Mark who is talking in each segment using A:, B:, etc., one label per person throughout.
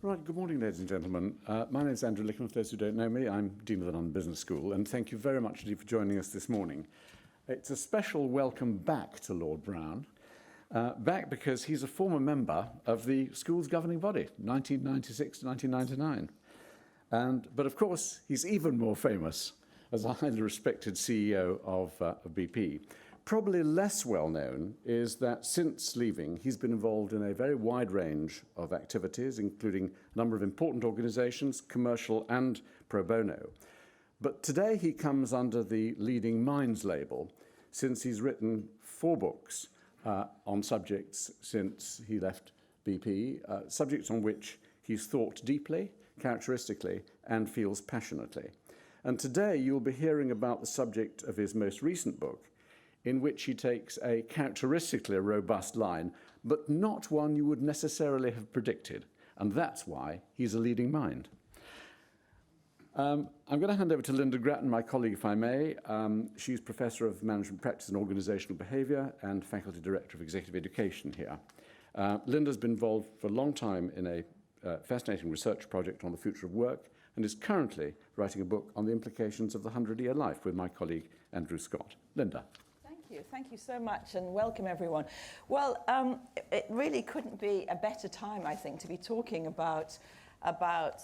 A: Right, good morning, ladies and gentlemen. My name is Andrew Lickham. For those who don't know me, I'm Dean of the London Business School, and thank you very much indeed for joining us this morning. It's a special welcome back to Lord Browne, back because he's a former member of the school's governing body, 1996 to 1999. But of course, he's even more famous as a highly respected CEO of BP. Probably less well known is that since leaving, he's been involved in a very wide range of activities, including a number of important organisations, commercial and pro bono. But today he comes under the Leading Minds label, since he's written 4 books on subjects since he left BP, subjects on which he's thought deeply, characteristically, and feels passionately. And today you'll be hearing about the subject of his most recent book, in which he takes a characteristically robust line, but not one you would necessarily have predicted. And that's why he's a leading mind. I'm going to hand over to Lynda Gratton, my colleague, if I may. She's Professor of Management Practice and Organisational Behaviour and Faculty Director of Executive Education here. Lynda's been involved for a long time in a fascinating research project on the future of work and is currently writing a book on the implications of the 100-year life with my colleague, Andrew Scott. Lynda.
B: Thank you so much, and welcome everyone. Well, it really couldn't be a better time, I think, to be talking about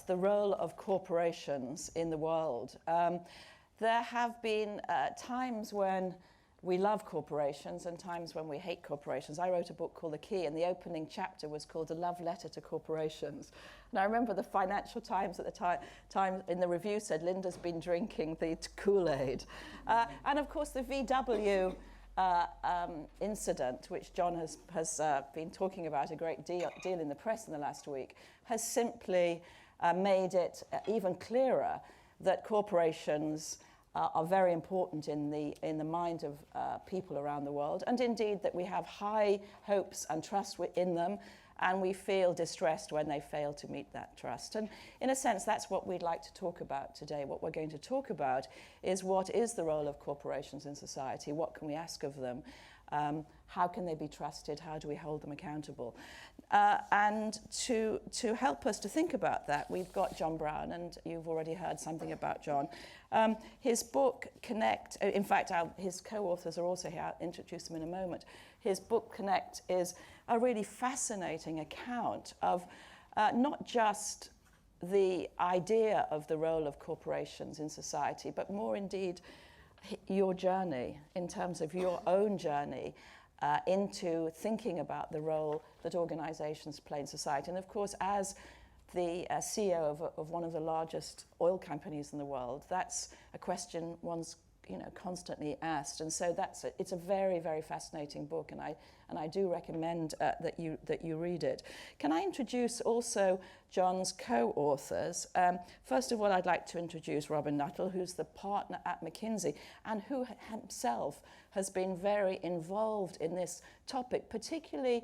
B: the role of corporations in the world. There have been times when we love corporations and times when we hate corporations. I wrote a book called The Key, and the opening chapter was called A Love Letter to Corporations. And I remember the Financial Times at the time in the review said, Linda's been drinking the Kool-Aid. And of course, the VW incident, which John has been talking about a great deal in the press in the last week, has simply made it even clearer that corporations are very important in the mind of people around the world, and indeed that we have high hopes and trust in them, and we feel distressed when they fail to meet that trust. And in a sense, that's what we'd like to talk about today. What we're going to talk about is what is the role of corporations in society? What can we ask of them? How can they be trusted? How do we hold them accountable? And to help us to think about that, we've got John Browne, and you've already heard something about John. His book, Connect, in fact, his co-authors are also here. I'll introduce them in a moment. His book, Connect, is a really fascinating account of not just the idea of the role of corporations in society, but more indeed your journey in terms of your own journey into thinking about the role that organizations play in society. And of course, as the CEO of one of the largest oil companies in the world, that's a question one's constantly asked, and so it's a very, very fascinating book, and I do recommend that you read it. Can I introduce also John's co-authors? First of all, I'd like to introduce Robin Nuttall, who's the partner at McKinsey, and who himself has been very involved in this topic, particularly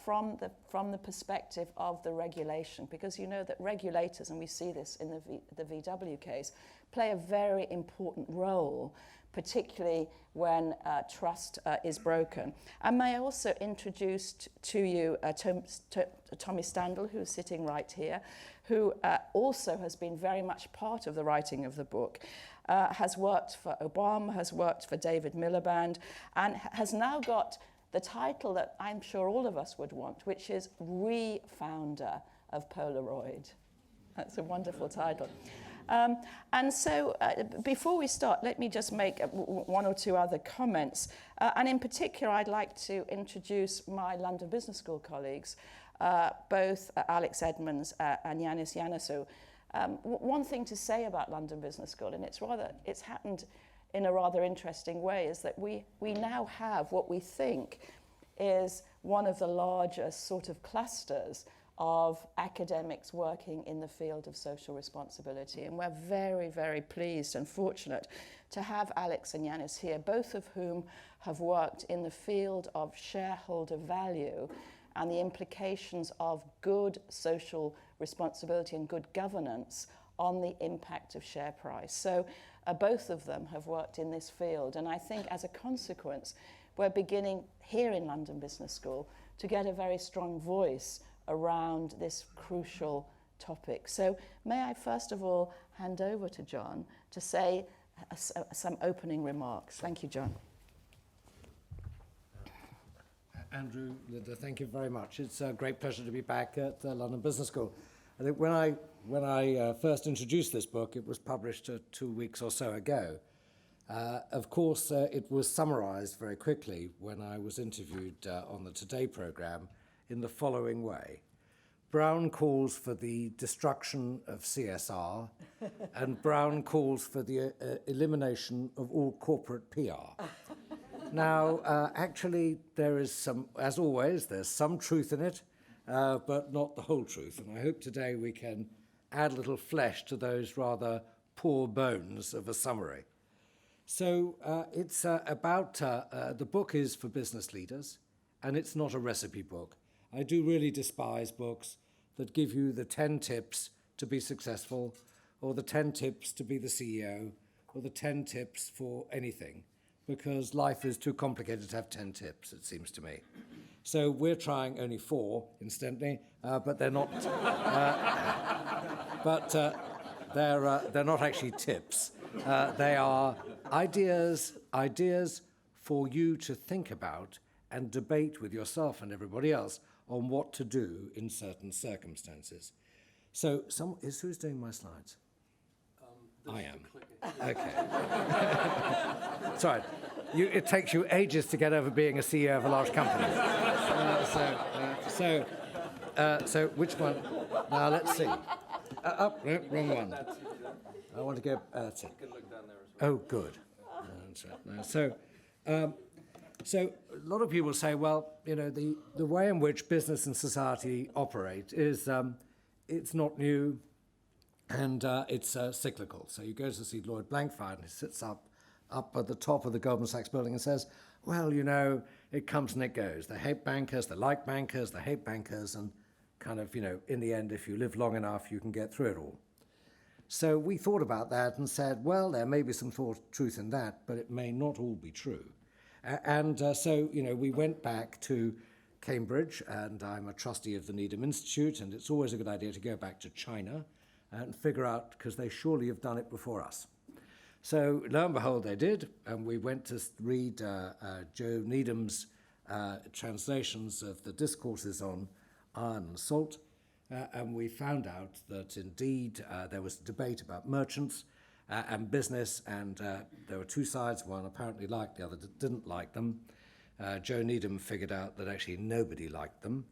B: from the perspective of the regulation, because you know that regulators, and we see this in the VW case, play a very important role, particularly when trust is broken. And may I also introduce to you Tommy Standel, who's sitting right here, who also has been very much part of the writing of the book, has worked for Obama, has worked for David Miliband, and has now got the title that I'm sure all of us would want, which is Refounder of Polaroid. That's a wonderful title. And so before we start, let me just make one or two other comments. And in particular, I'd like to introduce my London Business School colleagues, both Alex Edmonds and Yanis Yanisou. One thing to say about London Business School, and it's happened in a rather interesting way, is that we now have what we think is one of the largest sort of clusters of academics working in the field of social responsibility. And we're very, very pleased and fortunate to have Alex and Yanis here, both of whom have worked in the field of shareholder value and the implications of good social responsibility and good governance on the impact of share price. So both of them have worked in this field. And I think as a consequence, we're beginning here in London Business School to get a very strong voice around this crucial topic. So may I first of all hand over to John to say some opening remarks. Thank you, John.
C: Andrew, Lynda, thank you very much. It's a great pleasure to be back at the London Business School. I think when I first introduced this book, it was published 2 weeks or so ago. Of course, it was summarized very quickly when I was interviewed on the Today programme in the following way. Browne calls for the destruction of CSR, and Browne calls for the elimination of all corporate PR. Now, actually, there is some, as always, there's some truth in it, but not the whole truth. And I hope today we can add a little flesh to those rather poor bones of a summary. So it's about, the book is for business leaders, and it's not a recipe book. I do really despise books that give you the 10 tips to be successful, or the 10 tips to be the CEO, or the 10 tips for anything, because life is too complicated to have 10 tips, it seems to me. So we're trying only 4, incidentally, but they're not. They're not actually tips. They are ideas for you to think about and debate with yourself and everybody else on what to do in certain circumstances. So, who's doing my slides? I am. Okay. Sorry. It takes you ages to get over being a CEO of a large company. So which one? Now let's see. Up, no, wrong one. I want to go. That's it. Oh, good. That's right. No, so a lot of people say, well, you know, the way in which business and society operate is it's not new. And it's cyclical. So you go to see Lloyd Blankfein, and he sits up at the top of the Goldman Sachs building and says, well, you know, it comes and it goes. They hate bankers, they like bankers, they hate bankers, and kind of, you know, in the end, if you live long enough, you can get through it all. So we thought about that and said, well, there may be some truth in that, but it may not all be true. So, you know, we went back to Cambridge, and I'm a trustee of the Needham Institute, and it's always a good idea to go back to China and figure out, because they surely have done it before us. So lo and behold, they did, and we went to read Joe Needham's translations of the discourses on iron and salt, and we found out that indeed there was a debate about merchants and business, and there were 2 sides, one apparently liked, the other didn't like them. Joe Needham figured out that actually nobody liked them,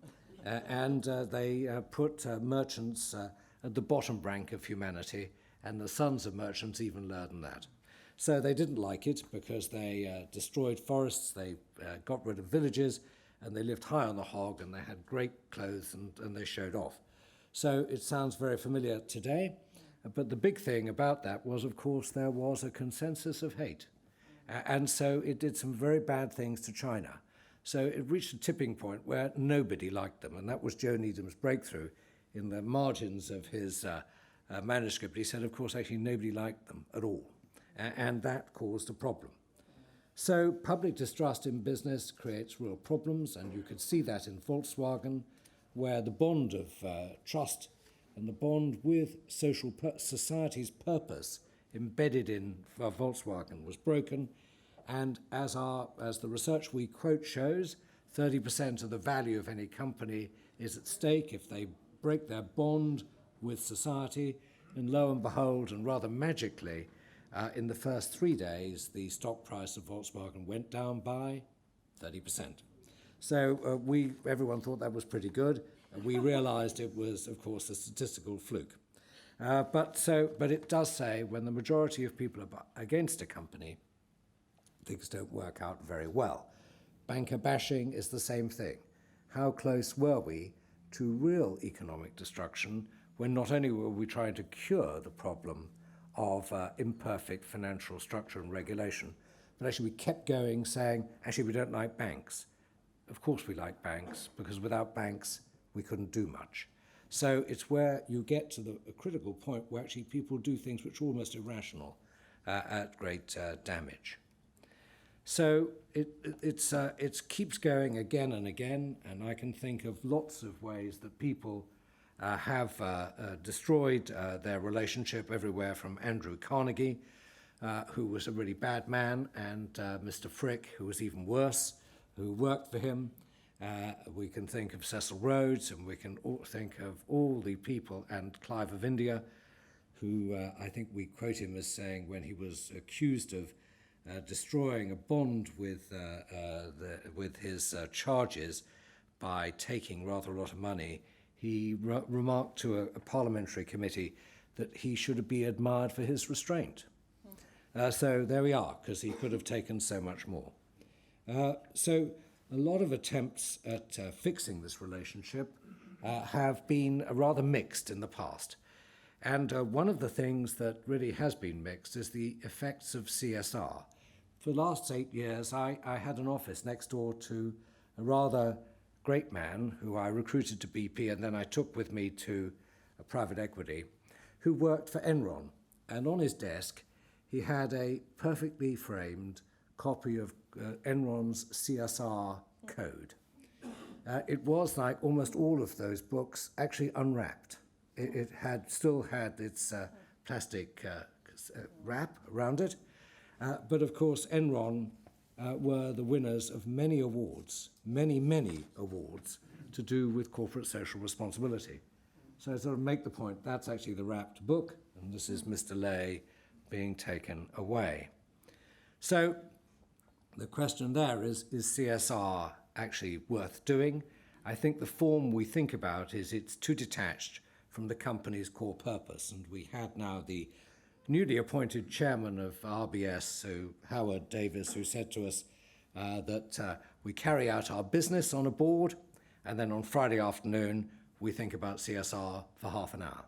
C: and they put merchants at the bottom rank of humanity, and the sons of merchants even lower than that. So they didn't like it because they destroyed forests, they got rid of villages, and they lived high on the hog, and they had great clothes, and they showed off. So it sounds very familiar today, but the big thing about that was, of course, there was a consensus of hate. And so it did some very bad things to China. So it reached a tipping point where nobody liked them, and that was Joe Needham's breakthrough. In the margins of his manuscript, he said, of course, actually nobody liked them at all. And that caused a problem. So public distrust in business creates real problems, and you could see that in Volkswagen, where the bond of trust and the bond with society's purpose embedded in Volkswagen was broken. And as the research we quote shows, 30% of the value of any company is at stake if they break their bond with society, and lo and behold, and rather magically, in the first 3 days, the stock price of Volkswagen went down by 30%. So everyone thought that was pretty good, and we realized it was, of course, a statistical fluke. But it does say when the majority of people are against a company, things don't work out very well. Banker bashing is the same thing. How close were we to real economic destruction when not only were we trying to cure the problem of imperfect financial structure and regulation, but actually we kept going saying, actually we don't like banks. Of course we like banks, because without banks we couldn't do much. So it's where you get to the critical point where actually people do things which are almost irrational at great damage. So it keeps going again and again, and I can think of lots of ways that people have destroyed their relationship everywhere from Andrew Carnegie, who was a really bad man, and Mr. Frick, who was even worse, who worked for him. We can think of Cecil Rhodes, and we can think of all the people, and Clive of India, who I think we quote him as saying when he was accused of destroying a bond with his charges by taking rather a lot of money, he remarked to a parliamentary committee that he should be admired for his restraint. So there we are, because he could have taken so much more. So a lot of attempts at fixing this relationship have been rather mixed in the past. And one of the things that really has been mixed is the effects of CSR. For the last 8 years, I had an office next door to a rather great man who I recruited to BP, and then I took with me to a private equity, who worked for Enron. And on his desk, he had a perfectly framed copy of Enron's CSR code. It was, like almost all of those books, actually unwrapped. It still had its plastic wrap around it. But of course, Enron were the winners of many awards, many awards, to do with corporate social responsibility. So I sort of make the point, that's actually the wrapped book, and this is Mr. Lay being taken away. So the question there is CSR actually worth doing? I think the form we think about is it's too detached from the company's core purpose, and we had now the newly appointed chairman of RBS, Howard Davis, who said to us that we carry out our business on a board, and then on Friday afternoon, we think about CSR for half an hour.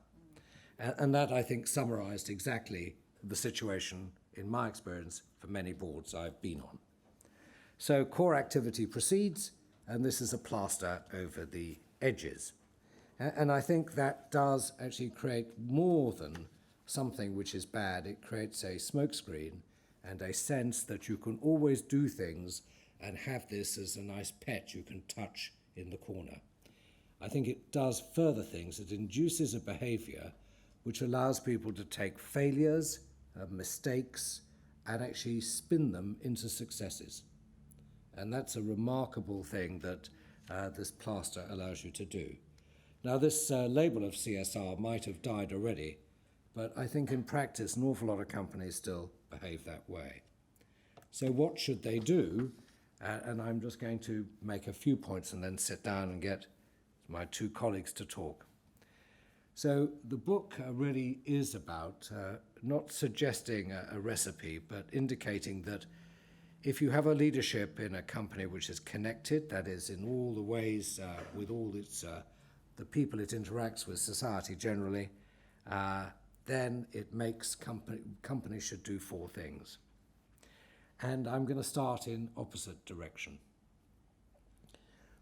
C: And that, I think, summarized exactly the situation, in my experience, for many boards I've been on. So core activity proceeds, and this is a plaster over the edges. And I think that does actually create more than something which is bad. It creates a smokescreen and a sense that you can always do things and have this as a nice pet you can touch in the corner. I think it does further things. It induces a behavior which allows people to take failures, mistakes, and actually spin them into successes. And that's a remarkable thing that this plaster allows you to do. Now, this label of CSR might have died already, but I think in practice an awful lot of companies still behave that way. So what should they do? And I'm just going to make a few points and then sit down and get my two colleagues to talk. So the book really is about not suggesting a recipe, but indicating that if you have a leadership in a company which is connected, that is in all the ways with all its the people it interacts with, society generally, then it makes companies should do 4 things. And I'm going to start in opposite direction.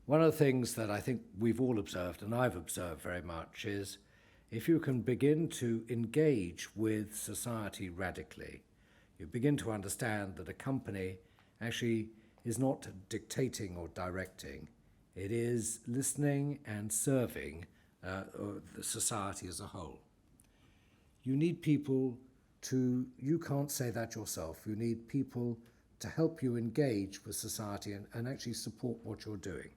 C: One of the things that I think we've all observed, and I've observed very much, is if you can begin to engage with society radically, you begin to understand that a company actually is not dictating or directing. It is listening and serving the society as a whole. You need people you can't say that yourself. You need people to help you engage with society and actually support what you're doing.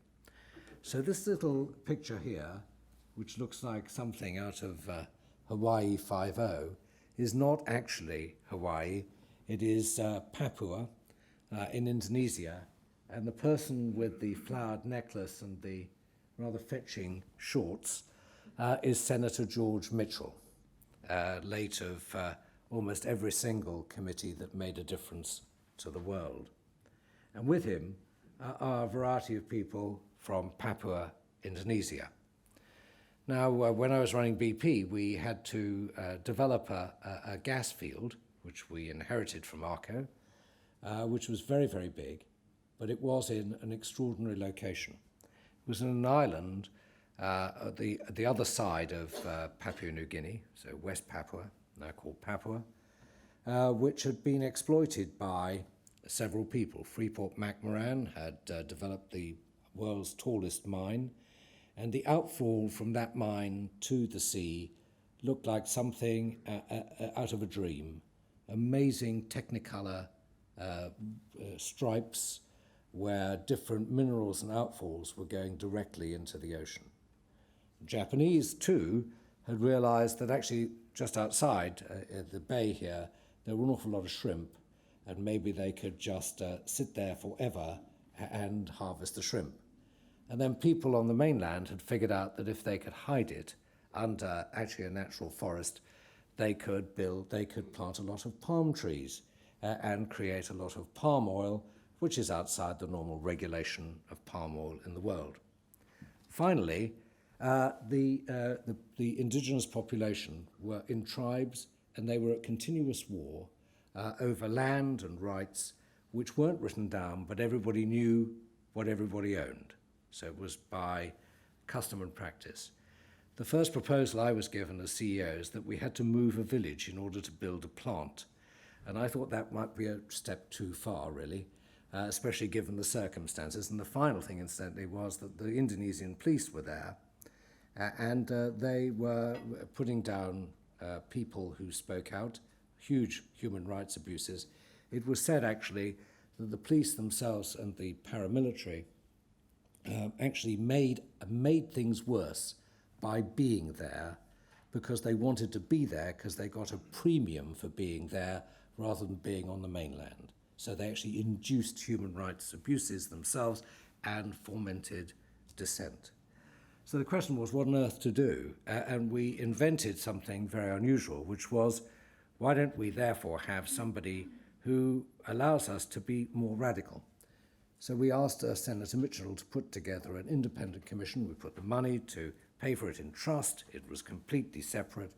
C: So this little picture here, which looks like something out of Hawaii 5.0, is not actually Hawaii. It is Papua in Indonesia, and the person with the flowered necklace and the rather fetching shorts is Senator George Mitchell, late of almost every single committee that made a difference to the world. And with him are a variety of people from Papua, Indonesia. Now, when I was running BP, we had to develop a gas field, which we inherited from ARCO, which was very, very big, but it was in an extraordinary location. It was in an island at the other side of Papua New Guinea, so West Papua, now called Papua, which had been exploited by several people. Freeport-McMoran had developed the world's tallest mine, and the outfall from that mine to the sea looked like something out of a dream. Amazing technicolor stripes where different minerals and outfalls were going directly into the ocean. The Japanese, too, had realized that actually just outside the bay here, there were an awful lot of shrimp, and maybe they could just sit there forever and harvest the shrimp. And then people on the mainland had figured out that if they could hide it under actually a natural forest, they could plant a lot of palm trees and create a lot of palm oil, which is outside the normal regulation of palm oil in the world. Finally, the indigenous population were in tribes, and they were at continuous war over land and rights, which weren't written down, but everybody knew what everybody owned. So it was by custom and practice. The first proposal I was given as CEO is that we had to move a village in order to build a plant. And I thought that might be a step too far, really, especially given the circumstances. And the final thing, incidentally, was that the Indonesian police were there, and they were putting down people who spoke out, huge human rights abuses. It was said, actually, that the police themselves and the paramilitary actually made things worse by being there, because they wanted to be there because they got a premium for being there rather than being on the mainland. So they actually induced human rights abuses themselves and fomented dissent. So the question was, what on earth to do? And we invented something very unusual, which was, why don't we therefore have somebody who allows us to be more radical? So we asked Senator Mitchell to put together an independent commission. We put the money to pay for it in trust. It was completely separate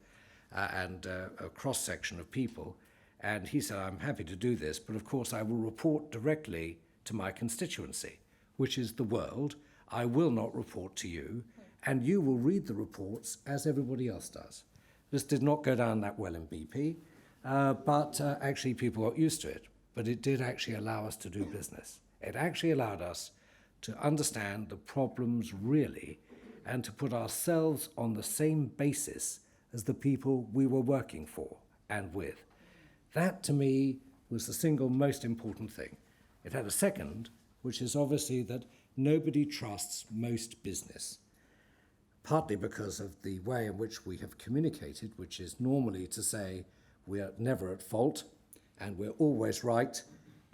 C: and a cross-section of people. And he said, I'm happy to do this, but of course I will report directly to my constituency, which is the world. I will not report to you, and you will read the reports as everybody else does. This did not go down that well in BP, but actually people got used to it. But it did actually allow us to do business. It actually allowed us to understand the problems really and to put ourselves on the same basis as the people we were working for and with. That, to me, was the single most important thing. It had a second, which is obviously that nobody trusts most business, partly because of the way in which we have communicated, which is normally to say we are never at fault and we're always right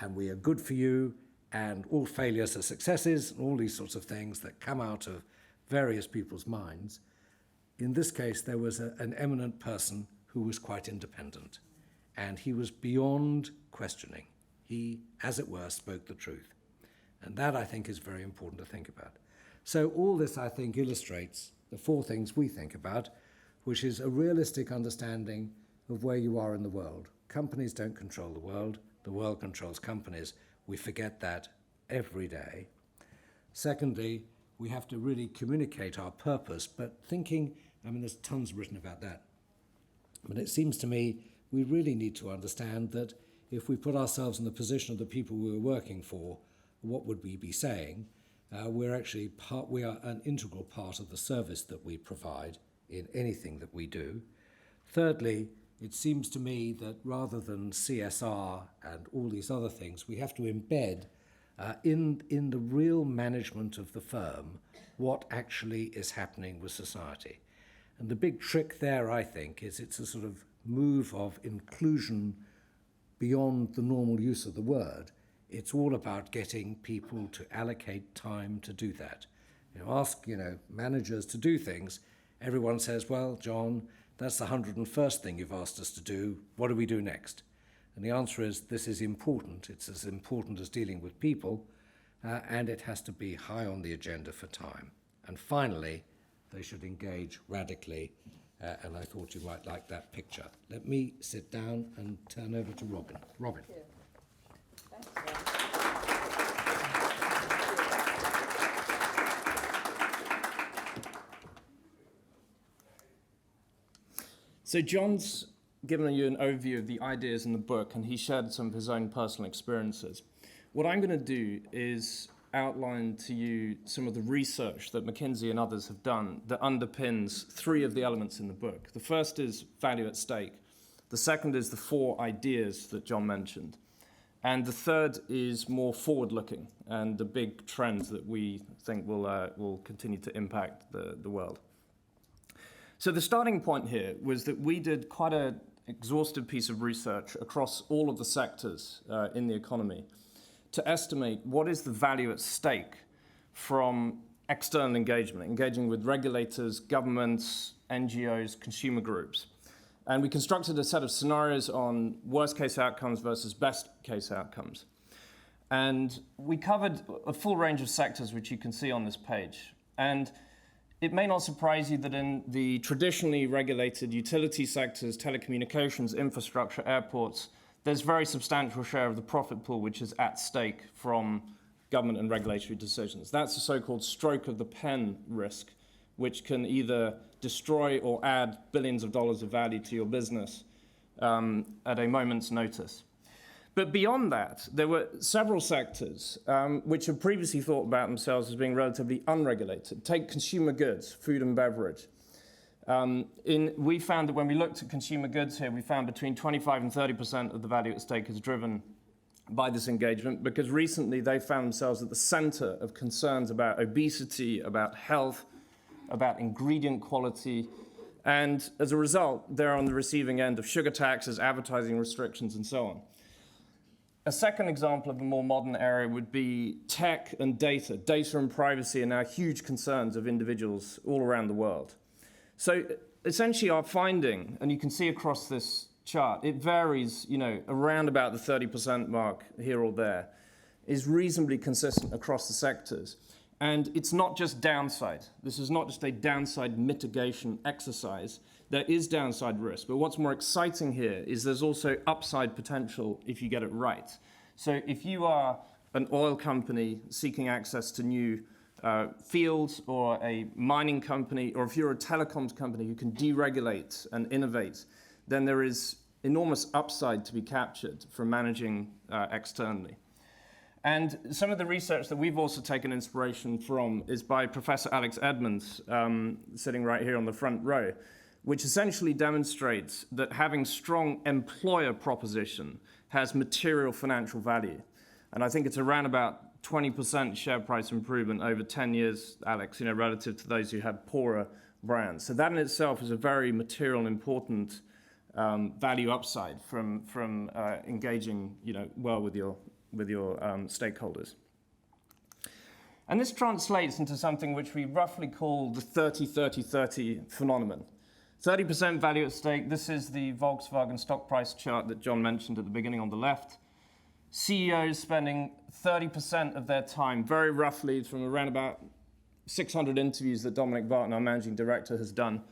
C: and we are good for you and all failures are successes, and all these sorts of things that come out of various people's minds. In this case, there was an eminent person who was quite independent, and he was beyond questioning. He, as it were, spoke the truth. And that, I think, is very important to think about. So all this, I think, illustrates the four things we think about, which is a realistic understanding of where you are in the world. Companies don't control the world controls companies. We forget that every day. Secondly, we have to really communicate our purpose, but thinking, there's tons written about that. But it seems to me we really need to understand that if we put ourselves in the position of the people we were working for, what would we be saying? We are an integral part of the service that we provide in anything that we do. Thirdly, it seems to me that rather than CSR and all these other things, we have to embed in the real management of the firm what actually is happening with society. And the big trick there, I think, is it's a sort of move of inclusion beyond the normal use of the word. It's all about getting people to allocate time to do that. Ask managers to do things. Everyone says, well, John, that's the 101st thing you've asked us to do. What do we do next? And the answer is, this is important. It's as important as dealing with people, and it has to be high on the agenda for time. And finally, they should engage radically, and I thought you might like that picture. Let me sit down and turn over to Robin. Robin.
B: Thank you.
D: So John's given you an overview of the ideas in the book, and he shared some of his own personal experiences. What I'm going to do is outline to you some of the research that McKinsey and others have done that underpins three of the elements in the book. The first is value at stake. The second is the four ideas that John mentioned. And the third is more forward-looking and the big trends that we think will continue to impact the world. So the starting point here was that we did quite an exhaustive piece of research across all of the sectors in the economy to estimate what is the value at stake from external engagement, engaging with regulators, governments, NGOs, consumer groups. And we constructed a set of scenarios on worst-case outcomes versus best-case outcomes. And we covered a full range of sectors, which you can see on this page. And it may not surprise you that in the traditionally regulated utility sectors, telecommunications, infrastructure, airports, there's a very substantial share of the profit pool which is at stake from government and regulatory decisions. That's the so-called stroke of the pen risk, which can either destroy or add billions of dollars of value to your business at a moment's notice. But beyond that, there were several sectors which had previously thought about themselves as being relatively unregulated. Take consumer goods, food and beverage. We found that when we looked at consumer goods here, we found between 25 and 30% of the value at stake is driven by this engagement, because recently they found themselves at the center of concerns about obesity, about health, about ingredient quality, and as a result, they're on the receiving end of sugar taxes, advertising restrictions, and so on. A second example of a more modern area would be tech and data. Data and privacy are now huge concerns of individuals all around the world. So essentially our finding, and you can see across this chart, it varies, around about the 30% mark here or there, is reasonably consistent across the sectors. And it's not just downside. This is not just a downside mitigation exercise. There is downside risk. But what's more exciting here is there's also upside potential if you get it right. So if you are an oil company seeking access to new fields, or a mining company, or if you're a telecoms company who can deregulate and innovate, then there is enormous upside to be captured from managing externally. And some of the research that we've also taken inspiration from is by Professor Alex Edmonds, sitting right here on the front row, which essentially demonstrates that having strong employer proposition has material financial value. And I think it's around about 20% share price improvement over 10 years, Alex, relative to those who have poorer brands. So that in itself is a very material and important value upside from engaging, well with your stakeholders. And this translates into something which we roughly call the 30-30-30 phenomenon. 30% value at stake. This is the Volkswagen stock price chart that John mentioned at the beginning on the left. CEOs spending 30% of their time, very roughly from around about 600 interviews that Dominic Barton, our managing director, has done.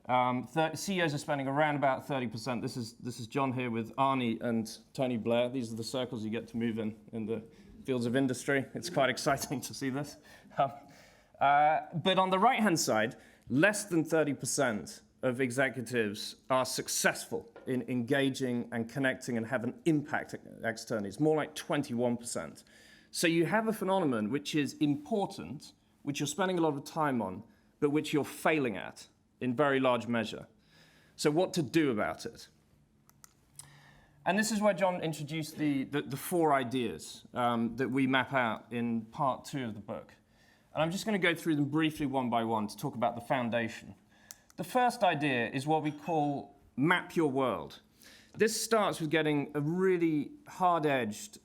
D: CEOs are spending around about 30%. This is John here with Arnie and Tony Blair. These are the circles you get to move in the fields of industry. It's quite exciting to see this. But on the right-hand side, less than 30% of executives are successful in engaging and connecting and have an impact externally. It's more like 21%. So you have a phenomenon which is important, which you're spending a lot of time on, but which you're failing at in very large measure. So what to do about it? And this is where John introduced the four ideas that we map out in part 2 of the book. And I'm just going to go through them briefly one by one to talk about the foundation. The first idea is what we call map your world. This starts with getting a really hard-edged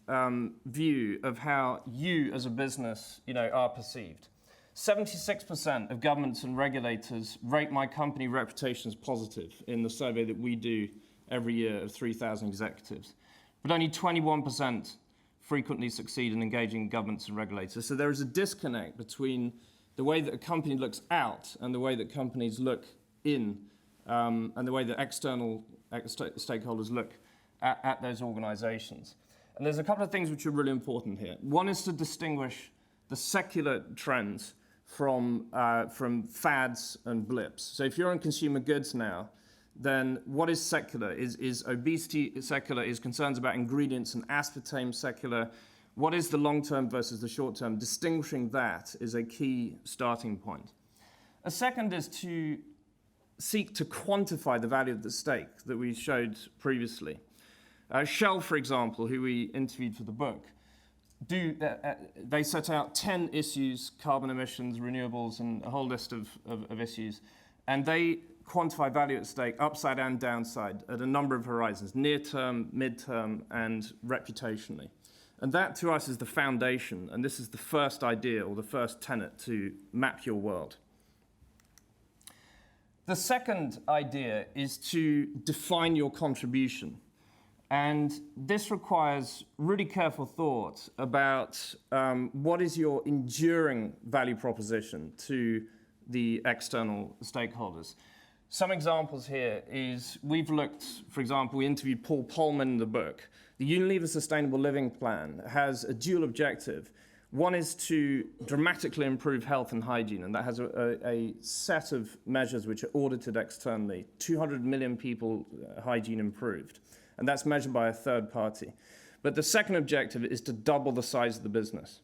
D: view of how you as a business, are perceived. 76% of governments and regulators rate my company reputation as positive in the survey that we do every year of 3,000 executives. But only 21% frequently succeed in engaging governments and regulators. So there is a disconnect between the way that a company looks out and the way that companies look in, and the way that external stakeholders look at those organizations. And there's a couple of things which are really important here. One is to distinguish the secular trends from fads and blips. So if you're in consumer goods now, then what is secular? Is obesity secular? Is concerns about ingredients and aspartame secular? What is the long-term versus the short-term? Distinguishing that is a key starting point. A second is to seek to quantify the value of the stake that we showed previously. Shell, for example, who we interviewed for the book, they set out 10 issues, carbon emissions, renewables, and a whole list of issues, and they quantify value at stake upside and downside at a number of horizons, near term, mid-term, and reputationally. And that to us is the foundation, and this is the first idea or the first tenet to map your world. The second idea is to define your contribution. And this requires really careful thought about what is your enduring value proposition to the external stakeholders. Some examples here is we've looked, for example, we interviewed Paul Polman in the book. The Unilever Sustainable Living Plan has a dual objective. One is to dramatically improve health and hygiene, and that has a set of measures which are audited externally. 200 million people hygiene improved, and that's measured by a third party. But the second objective is to double the size of the business.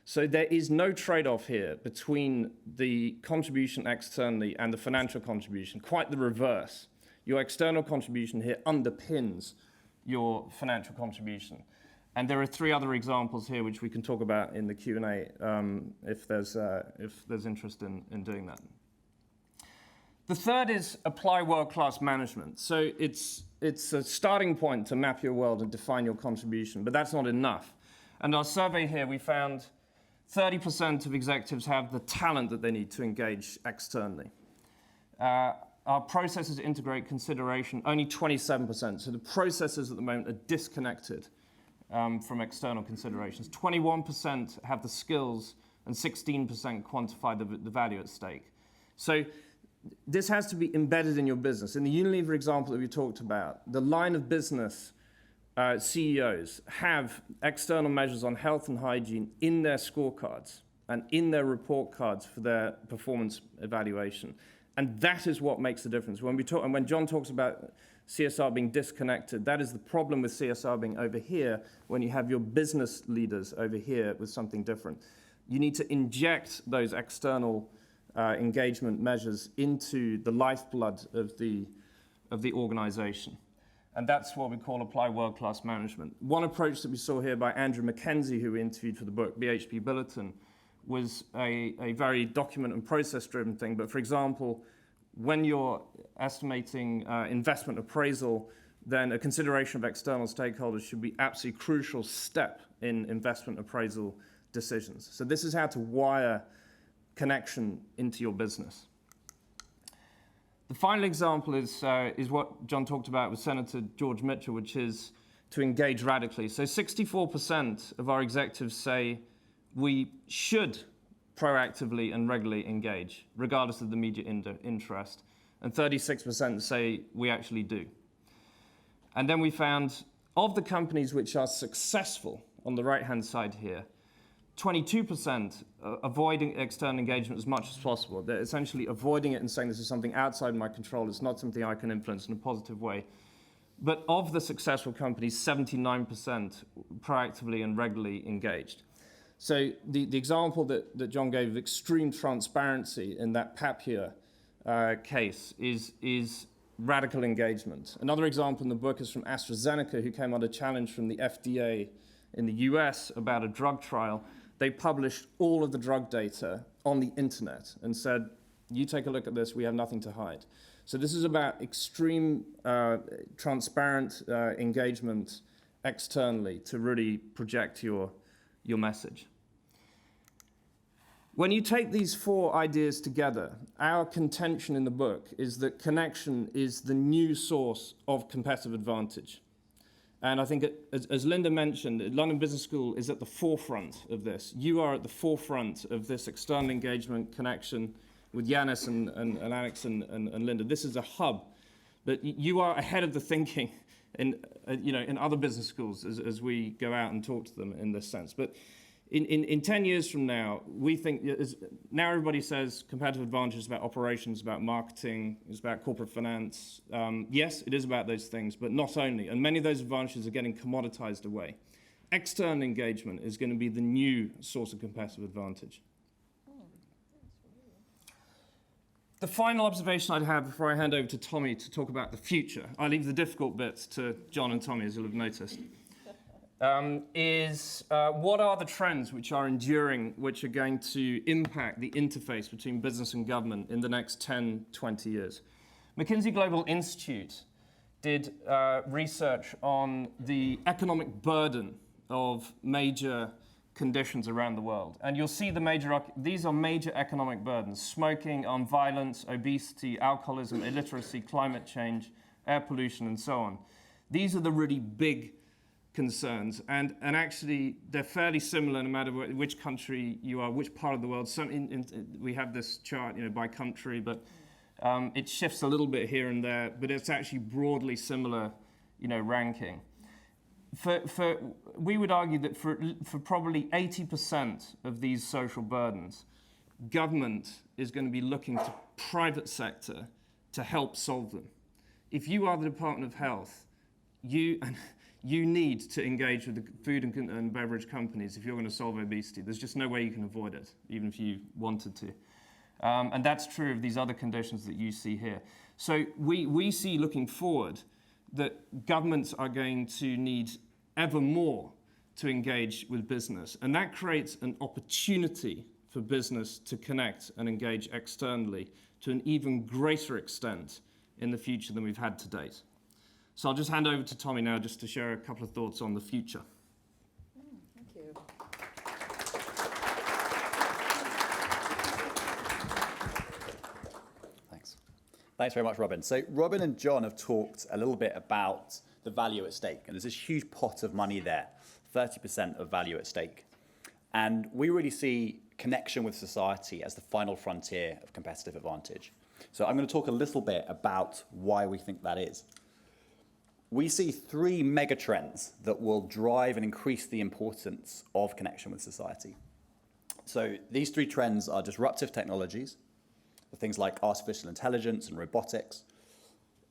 D: So there is no trade-off here between the contribution externally and the financial contribution, quite the reverse. Your external contribution here underpins your financial contribution. And there are 3 other examples here which we can talk about in the Q&A if there's interest in doing that. The third is apply world-class management. So it's a starting point to map your world and define your contribution, but that's not enough. And our survey here, we found 30% of executives have the talent that they need to engage externally. Our processes integrate consideration, only 27%. So the processes at the moment are disconnected from external considerations. 21% have the skills and 16% quantify the value at stake. So this has to be embedded in your business. In the Unilever example that we talked about, the line of business CEOs have external measures on health and hygiene in their scorecards and in their report cards for their performance evaluation. And that is what makes the difference. When John talks about CSR being disconnected, that is the problem with CSR being over here when you have your business leaders over here with something different. You need to inject those external engagement measures into the lifeblood of the organization. And that's what we call apply world-class management. One approach that we saw here by Andrew Mackenzie, who we interviewed for the book, BHP Billiton, was a very document and process-driven thing. But for example, when you're estimating investment appraisal, then a consideration of external stakeholders should be absolutely crucial step in investment appraisal decisions. So this is how to wire connection into your business. The final example is what John talked about with Senator George Mitchell, which is to engage radically. So 64% of our executives say we should proactively and regularly engage, regardless of the immediate interest. And 36% say we actually do. And then we found, of the companies which are successful, on the right-hand side here, 22% avoiding external engagement as much as possible. They're essentially avoiding it and saying this is something outside my control, it's not something I can influence in a positive way. But of the successful companies, 79% proactively and regularly engaged. So the example that John gave of extreme transparency in that Papier case is radical engagement. Another example in the book is from AstraZeneca, who came under challenge from the FDA in the US about a drug trial. They published all of the drug data on the internet and said, you take a look at this, we have nothing to hide. So this is about extreme transparent engagement externally to really project your message. When you take these 4 ideas together, our contention in the book is that connection is the new source of competitive advantage. And I think, as Lynda mentioned, London Business School is at the forefront of this. You are at the forefront of this external engagement connection with Yanis and Alex and Lynda. This is a hub. But you are ahead of the thinking in other business schools as we go out and talk to them in this sense. But In 10 years from now, we think, now everybody says competitive advantage is about operations, about marketing, it's about corporate finance. Yes, it is about those things, but not only. And many of those advantages are getting commoditized away. External engagement is going to be the new source of competitive advantage. The final observation I'd have before I hand over to Tommy to talk about the future, I leave the difficult bits to John and Tommy, as you'll have noticed, is what are the trends which are enduring, which are going to impact the interface between business and government in the next 10, 20 years. McKinsey Global Institute did research on the economic burden of major conditions around the world. And you'll see these are major economic burdens: smoking, violence, obesity, alcoholism, illiteracy, climate change, air pollution, and so on. These are the really big concerns, and actually they're fairly similar no matter which country you are, which part of the world. We have this chart, by country, but it shifts a little bit here and there, but it's actually broadly similar, ranking. We would argue that for probably 80% of these social burdens, government is going to be looking to private sector to help solve them. If you are the Department of Health, you need to engage with the food and beverage companies if you're going to solve obesity. There's just no way you can avoid it, even if you wanted to. And that's true of these other conditions that you see here. So we see, looking forward, that governments are going to need ever more to engage with business. And that creates an opportunity for business to connect and engage externally to an even greater extent in the future than we've had to date. So I'll just hand over to Tommy now just to share a couple of thoughts on the future.
B: Thank you.
E: Thanks very much, Robin. So Robin and John have talked a little bit about the value at stake, and there's this huge pot of money there, 30% of value at stake. And we really see connection with society as the final frontier of competitive advantage. So I'm going to talk a little bit about why we think that is. We see 3 megatrends that will drive and increase the importance of connection with society. So these 3 trends are disruptive technologies, things like artificial intelligence and robotics,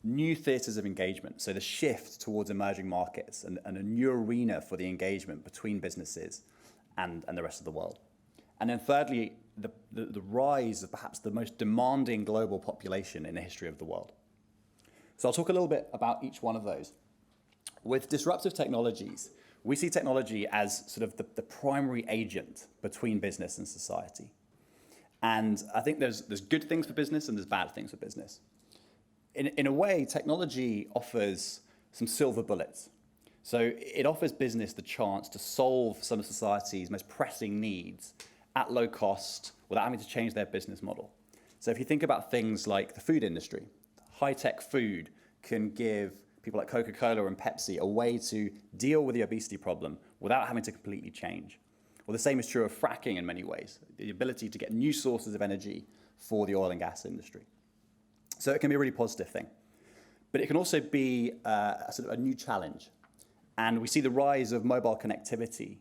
E: new theatres of engagement, so the shift towards emerging markets and a new arena for the engagement between businesses and the rest of the world. And then thirdly, the rise of perhaps the most demanding global population in the history of the world. So I'll talk a little bit about each one of those. With disruptive technologies, we see technology as sort of the primary agent between business and society. And I think there's good things for business and there's bad things for business. In a way, technology offers some silver bullets. So it offers business the chance to solve some of society's most pressing needs at low cost without having to change their business model. So if you think about things like the food industry, high-tech food can give people like Coca-Cola and Pepsi a way to deal with the obesity problem without having to completely change. Well, the same is true of fracking in many ways, the ability to get new sources of energy for the oil and gas industry. So it can be a really positive thing. But it can also be a new challenge. And we see the rise of mobile connectivity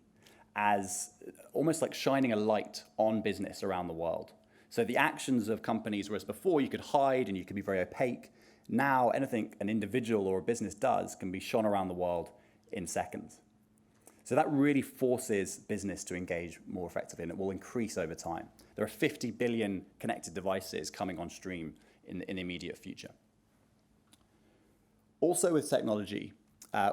E: as almost like shining a light on business around the world. So the actions of companies, whereas before you could hide and you could be very opaque, now anything an individual or a business does can be shone around the world in seconds. So that really forces business to engage more effectively, and it will increase over time. There are 50 billion connected devices coming on stream in the immediate future. Also with technology,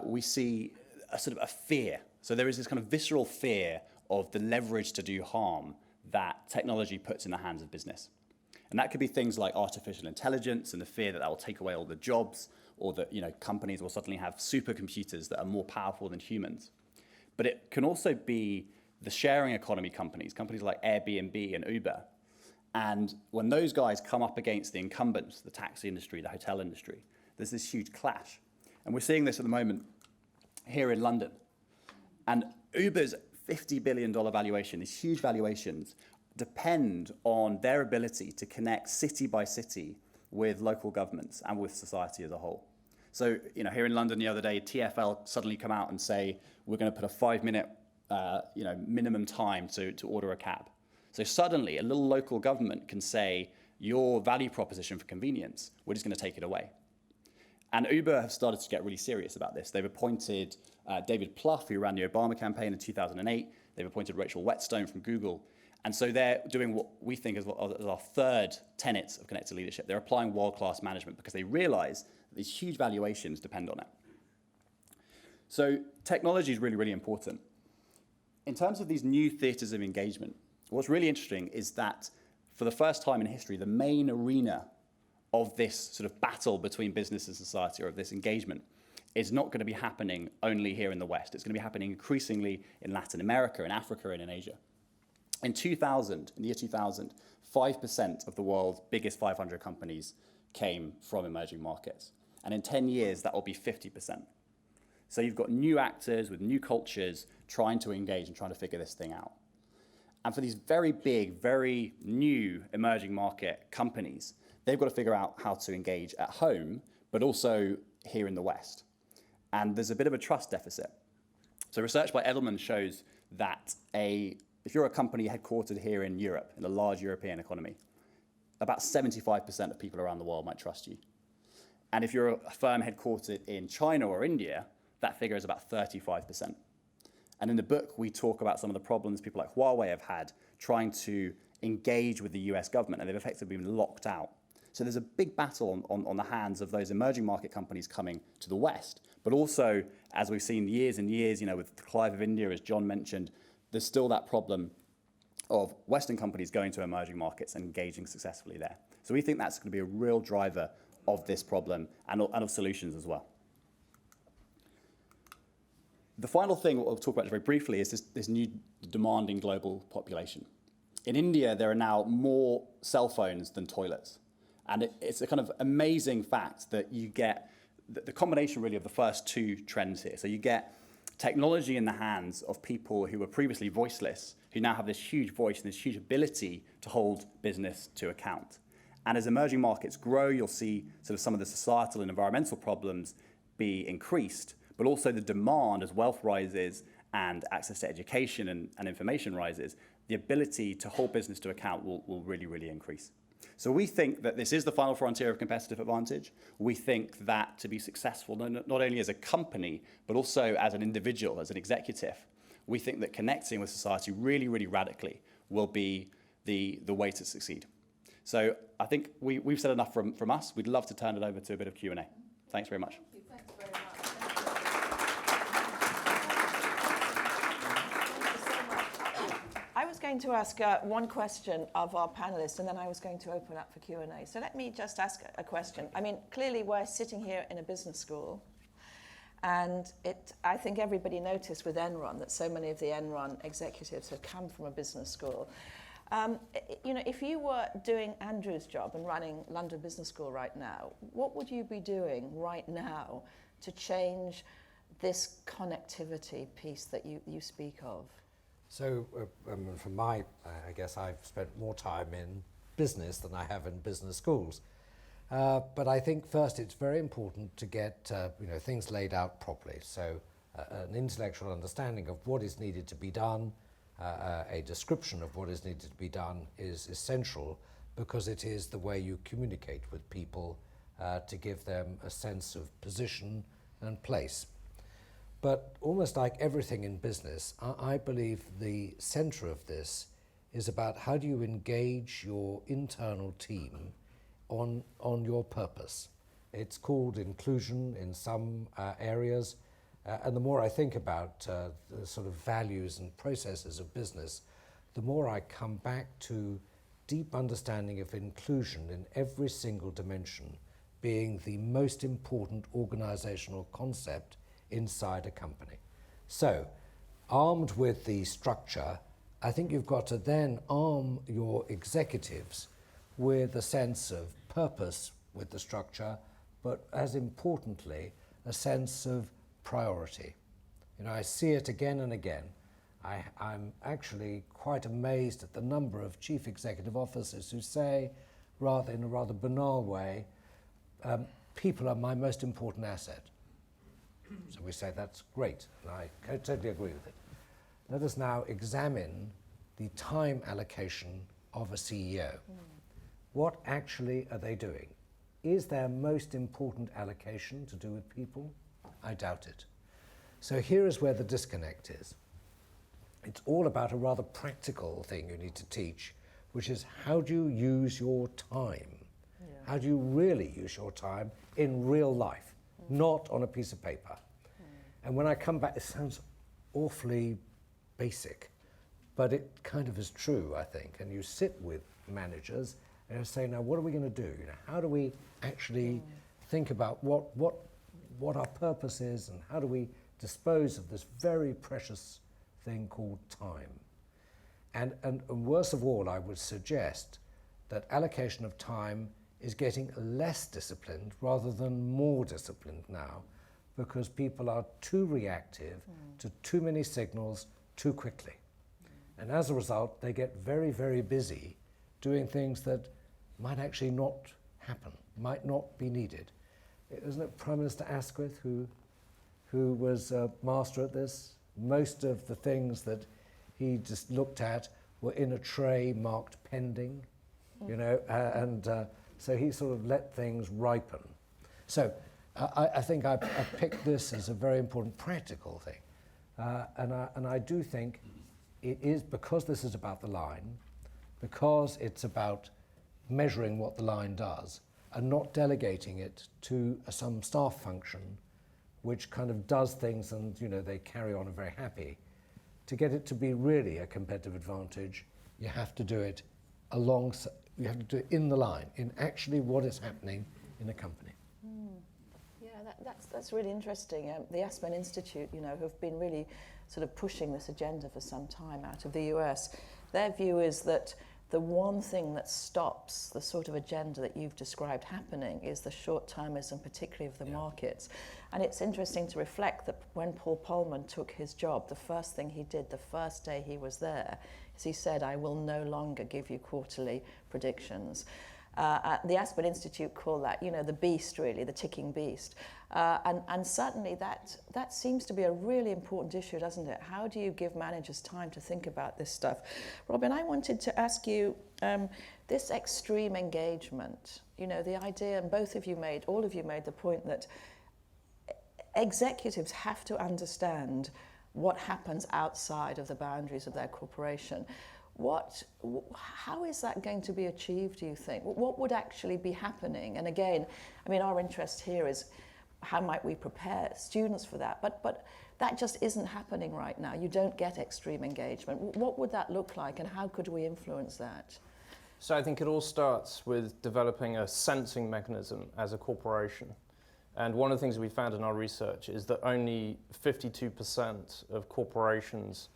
E: we see a sort of a fear. So there is this kind of visceral fear of the leverage to do harm that technology puts in the hands of business. And that could be things like artificial intelligence and the fear that will take away all the jobs, or that companies will suddenly have supercomputers that are more powerful than humans. But it can also be the sharing economy companies like Airbnb and Uber. And when those guys come up against the incumbents, the taxi industry, the hotel industry, there's this huge clash. And we're seeing this at the moment here in London. And Uber's $50 billion valuation, these huge valuations, depend on their ability to connect city by city with local governments and with society as a whole. So, here in London the other day, TfL suddenly come out and say, we're going to put a 5-minute minimum time to order a cab. So suddenly, a little local government can say, your value proposition for convenience, we're just going to take it away. And Uber have started to get really serious about this. They've appointed David Plouffe, who ran the Obama campaign in 2008. They've appointed Rachel Whetstone from Google. And so they're doing what we think is our third tenet of connected leadership. They're applying world-class management because they realize that these huge valuations depend on it. So technology is really, really important. In terms of these new theatres of engagement, what's really interesting is that for the first time in history, the main arena of this sort of battle between business and society, or of this engagement, is not going to be happening only here in the West. It's going to be happening increasingly in Latin America, in Africa, and in Asia. In the year 2000, 5% of the world's biggest 500 companies came from emerging markets. And in 10 years, that will be 50%. So you've got new actors with new cultures trying to engage and trying to figure this thing out. And for these very big, very new emerging market companies, they've got to figure out how to engage at home, but also here in the West. And there's a bit of a trust deficit. So research by Edelman shows that if you're a company headquartered here in Europe, in a large European economy, about 75% of people around the world might trust you. And if you're a firm headquartered in China or India, that figure is about 35%. And in the book, we talk about some of the problems people like Huawei have had trying to engage with the US government, and they've effectively been locked out. So there's a big battle on the hands of those emerging market companies coming to the West. But also, as we've seen years and years, with the Clive of India, as John mentioned, there's still that problem of Western companies going to emerging markets and engaging successfully there. So we think that's going to be a real driver of this problem and of solutions as well. The final thing we'll talk about very briefly is this new demanding global population. In India, there are now more cell phones than toilets. And it's a kind of amazing fact that you get the combination really of the first two trends here. So you get technology in the hands of people who were previously voiceless, who now have this huge voice and this huge ability to hold business to account. And as emerging markets grow, you'll see sort of some of the societal and environmental problems be increased, but also the demand as wealth rises and access to education and information rises, the ability to hold business to account will really, really increase. So we think that this is the final frontier of competitive advantage. We think that to be successful, not only as a company, but also as an individual, as an executive, we think that connecting with society really, really radically will be the way to succeed. So I think we've said enough from us. We'd love to turn it over to a bit of Q&A. Thanks very much.
B: Thanks very much. I was going to ask one question of our panelists, and then I was going to open up for Q&A. So let me just ask a question. I mean, clearly we're sitting here in a business school, and I think everybody noticed with Enron that so many of the Enron executives have come from a business school. If you were doing Andrew's job and running London Business School right now, what would you be doing right now to change this connectivity piece that you speak of?
C: So from I guess I've spent more time in business than I have in business schools. But I think first it's very important to get things laid out properly. So an intellectual understanding of what is needed to be done, a description of what is needed to be done is essential because it is the way you communicate with people to give them a sense of position and place. But almost like everything in business, I believe the center of this is about how do you engage your internal team on your purpose. It's called inclusion in some areas, and the more I think about the sort of values and processes of business, the more I come back to deep understanding of inclusion in every single dimension being the most important organizational concept inside a company. So, armed with the structure, I think you've got to then arm your executives with a sense of purpose with the structure, but as importantly, a sense of priority. I see it again and again. I'm actually quite amazed at the number of chief executive officers who say, in a rather banal way, people are my most important asset. So we say that's great, and I totally agree with it. let us now examine the time allocation of a CEO. What actually are they doing? Is their most important allocation to do with people? I doubt it. So here is where the disconnect is. It's all about a rather practical thing you need to teach, which is how do you use your time? How do you really use your time in real life, not on a piece of paper? And when I come back, it sounds awfully basic, but it kind of is true, I think. And you sit with managers and you say, now what are we going to do? You know, how do we actually think about what our purpose is, and how do we dispose of this very precious thing called time? And worst of all, I would suggest that allocation of time is getting less disciplined rather than more disciplined now, because people are too reactive to too many signals too quickly. And as a result, they get very, very busy doing things that might actually not happen, might not be needed. Isn't it Prime Minister Asquith who was a master at this? Most of the things that he just looked at were in a tray marked pending, you know, so he sort of let things ripen. So I think I picked this as a very important practical thing. And I do think it is, because this is about the line, because it's about measuring what the line does and not delegating it to some staff function which kind of does things and, you know, they carry on and are very happy. To get it to be really a competitive advantage, you have to do it you have to do it in the line, in actually what is happening in a company.
B: Yeah, that's really interesting. The Aspen Institute, you know, have been really sort of pushing this agenda for some time out of the US. Their view is that the one thing that stops the sort of agenda that you've described happening is the short-termism, particularly of the markets. And it's interesting to reflect that when Paul Polman took his job, the first thing he did the first day he was there is he said, I will no longer give you quarterly predictions. The Aspen Institute call that, you know, the beast, really, the ticking beast. And certainly that seems to be a really important issue, doesn't it? How do you give managers time to think about this stuff? Robin, I wanted to ask you, this extreme engagement, you know, the idea, and all of you made the point that executives have to understand what happens outside of the boundaries of their corporation. How is that going to be achieved, do you think? What would actually be happening? And again, I mean, our interest here is how might we prepare students for that? But that just isn't happening right now. You don't get extreme engagement. What would that look like, and how could we influence that?
D: So I think it all starts with developing a sensing mechanism as a corporation. And one of the things we found in our research is that only 52% of corporations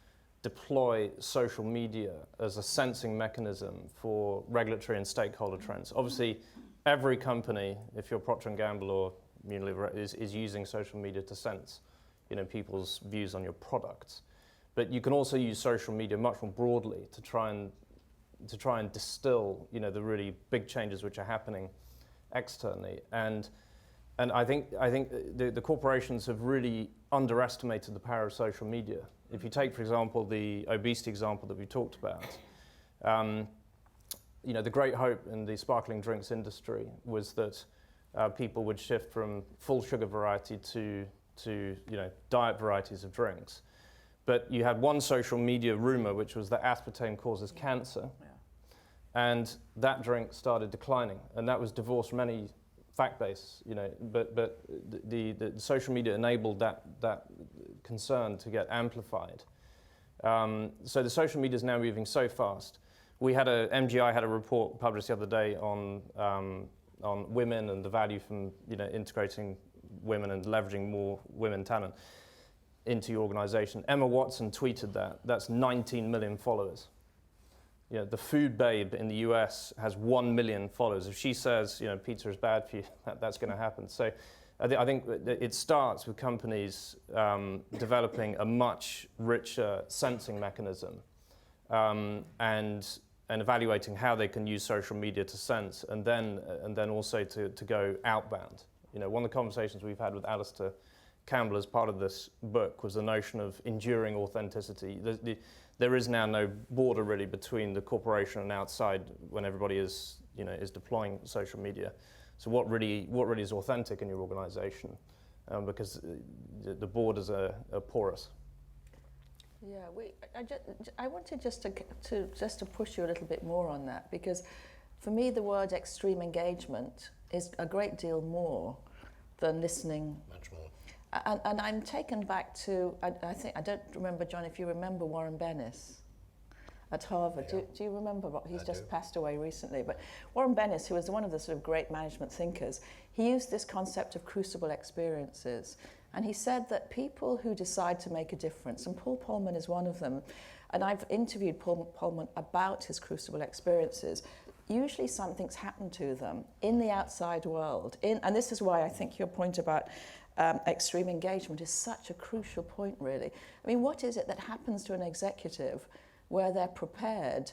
D: deploy social media as a sensing mechanism for regulatory and stakeholder trends. Obviously, every company, if you're Procter & Gamble or Unilever, is using social media to sense, you know, people's views on your products. But you can also use social media much more broadly to try and distill, you know, the really big changes which are happening externally. And I think the corporations have really underestimated the power of social media. If you take, for example, the obesity example that we talked about, you know, the great hope in the sparkling drinks industry was that people would shift from full sugar variety to you know, diet varieties of drinks. But you had one social media rumor, which was that aspartame causes cancer, and that drink started declining, and that was divorced from any fact base, you know. But the social media enabled that concern to get amplified. So the social media is now moving so fast. MGI had a report published the other day on women and the value from, you know, integrating women and leveraging more women talent into your organization. Emma Watson tweeted that. That's 19 million followers. You know, the food babe in the US has 1 million followers. If she says, you know, pizza is bad for you, that's going to happen. So I think it starts with companies developing a much richer sensing mechanism and evaluating how they can use social media to sense, and then also to go outbound. You know, one of the conversations we've had with Alistair Campbell as part of this book was the notion of enduring authenticity. There is now no border really between the corporation and outside when everybody is deploying social media. So what really is authentic in your organisation? Because the borders are porous.
B: Yeah, I wanted just to push you a little bit more on that, because for me the word extreme engagement is a great deal more than listening.
C: Much more.
B: And I'm taken back to, I don't remember, John, if you remember Warren Bennis at Harvard.
C: Yeah.
B: Do you remember? He's just
C: do.
B: passed away recently. But Warren Bennis, who was one of the sort of great management thinkers, he used this concept of crucible experiences. And he said that people who decide to make a difference, and Paul Polman is one of them, and I've interviewed Paul Polman about his crucible experiences, usually something's happened to them in the outside world. And this is why I think your point about extreme engagement is such a crucial point, really. I mean, what is it that happens to an executive where they're prepared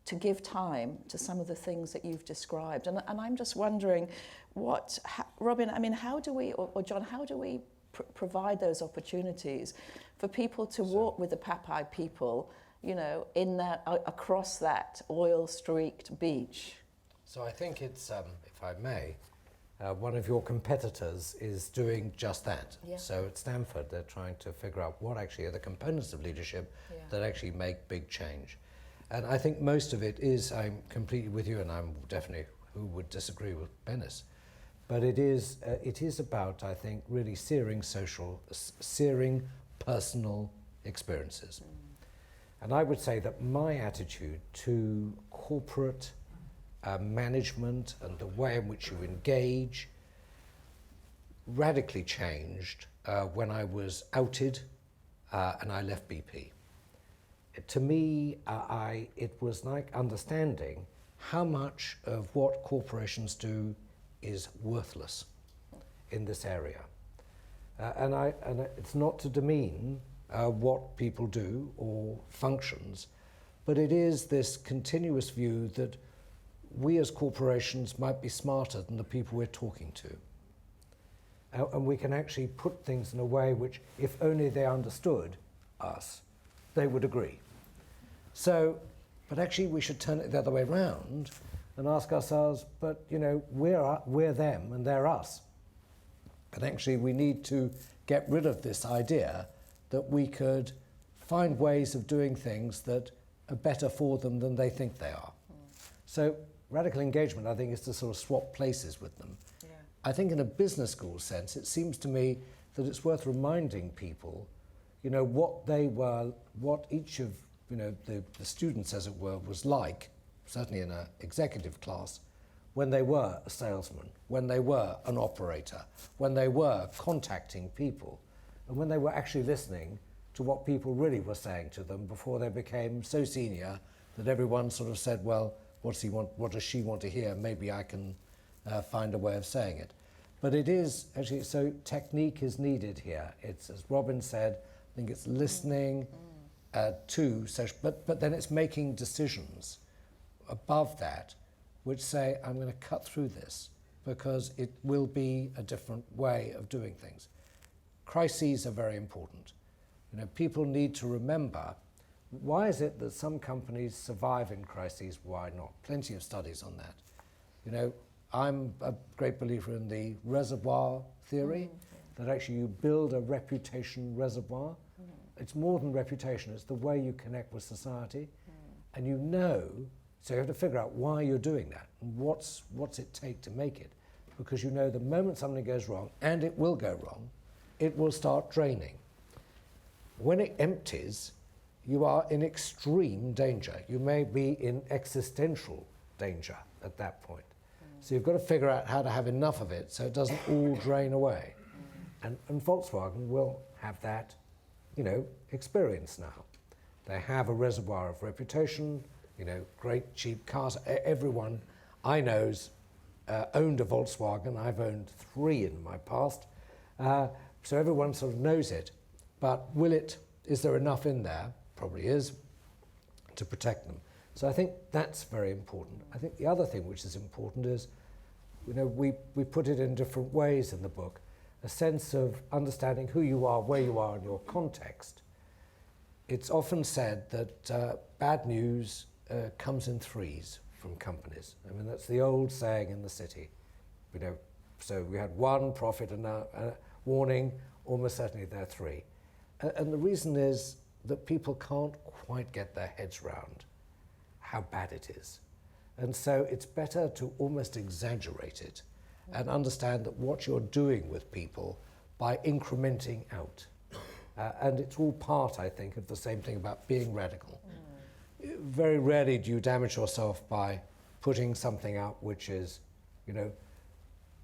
B: to give time to some of the things that you've described? And I'm just wondering, Robin, I mean, how do we, or John, how do we provide those opportunities for people to walk with the Papai people, in that, across that oil-streaked beach?
C: So I think it's, if I may, one of your competitors is doing just that.
B: Yeah.
C: So at Stanford, they're trying to figure out what actually are the components of leadership that actually make big change. And I think most of it is, I'm completely with you, and I'm definitely who would disagree with Bennis. But it is about, I think, really searing personal experiences. And I would say that my attitude to corporate management and the way in which you engage radically changed when I was outed and I left BP. To me, it was like understanding how much of what corporations do is worthless in this area. And it's not to demean what people do or functions, but it is this continuous view that we as corporations might be smarter than the people we're talking to. And we can actually put things in a way which, if only they understood us, they would agree. So, but actually we should turn it the other way around and ask ourselves, but we're them and they're us. And actually we need to get rid of this idea that we could find ways of doing things that are better for them than they think they are. So radical engagement, I think, is to sort of swap places with them.
B: Yeah.
C: I think in a business school sense, it seems to me that it's worth reminding people, what each of, the students, as it were, was like, certainly in an executive class, when they were a salesman, when they were an operator, when they were contacting people, and when they were actually listening to what people really were saying to them before they became so senior that everyone sort of said, well, what does she want to hear? Maybe I can find a way of saying it. But it is actually, so technique is needed here. It's, as Robin said, I think it's listening to social, but then it's making decisions above that which say, I'm going to cut through this because it will be a different way of doing things. Crises are very important. People need to remember, why is it that some companies survive in crises, why not? Plenty of studies on that. I'm a great believer in the reservoir theory, that actually you build a reputation reservoir. It's more than reputation, it's the way you connect with society. And so you have to figure out why you're doing that, and what's it take to make it. Because the moment something goes wrong, and it will go wrong, it will start draining. When it empties, you are in extreme danger. You may be in existential danger at that point. So you've got to figure out how to have enough of it so it doesn't all drain away. And Volkswagen will have that, experience now. They have a reservoir of reputation, great cheap cars. Everyone I know's owned a Volkswagen. I've owned 3 in my past. So everyone sort of knows it. But is there enough in there? Probably is, to protect them. So I think that's very important. I think the other thing which is important is, we put it in different ways in the book. a sense of understanding who you are, where you are in your context. It's often said that bad news comes in threes from companies. I mean, that's the old saying in the city. You know, so we had one profit and now warning, almost certainly there are three. And the reason is that people can't quite get their heads round how bad it is. And so it's better to almost exaggerate it and understand that what you're doing with people by incrementing out. And it's all part, I think, of the same thing about being radical. Very rarely do you damage yourself by putting something out which is, you know,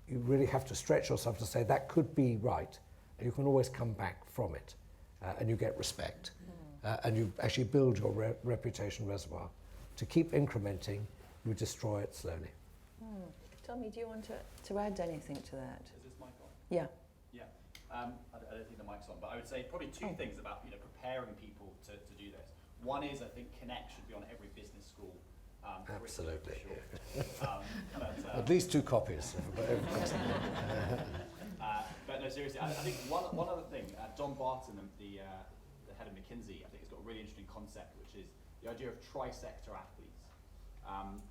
C: you really have to stretch yourself to say that could be right, and you can always come back from it, and you get respect. And you actually build your reputation reservoir. To keep incrementing, you destroy it slowly.
B: Tommy, do you want to add anything to that?
E: Is this mic on?
B: Yeah.
E: Yeah. I don't think the mic's on, but I would say probably two things about preparing people to do this. One is I think Connect should be on every business school.
C: Absolutely.
E: Sure.
C: At least 2 copies.
E: But no, seriously, I think one other thing, Don Barton, the head of McKinsey, I think has got a really interesting concept, which is the idea of tri-sector athletes.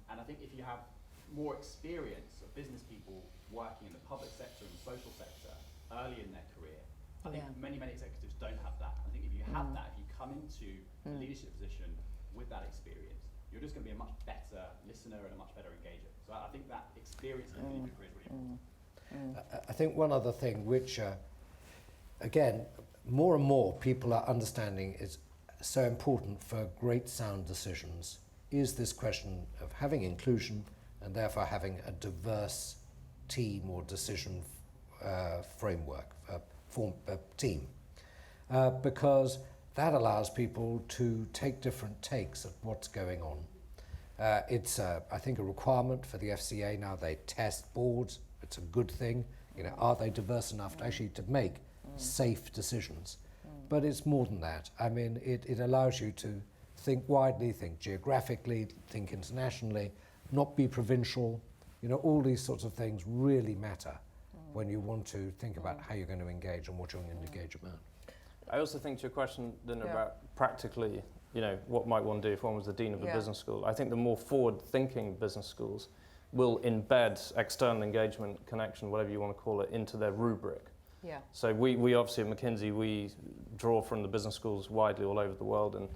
E: And I think if you have more experience of business people working in the public sector and the social sector early in their career, I think many executives don't have that. I think if you have that, if you come into a leadership position with that experience, you're just going to be a much better listener and a much better engager. So I think that experience in the leadership career is really important.
C: I think one other thing which, again, more and more people are understanding is so important for great sound decisions is this question of having inclusion and therefore having a diverse team or decision framework, team. Because that allows people to take different takes at what's going on. It's, I think, a requirement for the FCA now. They test boards. It's a good thing. You know, are they diverse enough to actually to make safe decisions? But it's more than that. I mean, it allows you to think widely, think geographically, think internationally, not be provincial. You know, all these sorts of things really matter when you want to think about how you're going to engage and what you're going to engage about.
D: I also think to your question, Lynda, about practically, you know, what might one do if one was the dean of a business school. I think the more forward-thinking business schools will embed external engagement, connection, whatever you want to call it, into their rubric.
B: Yeah.
D: So we obviously at McKinsey, we draw from the business schools widely all over the world, and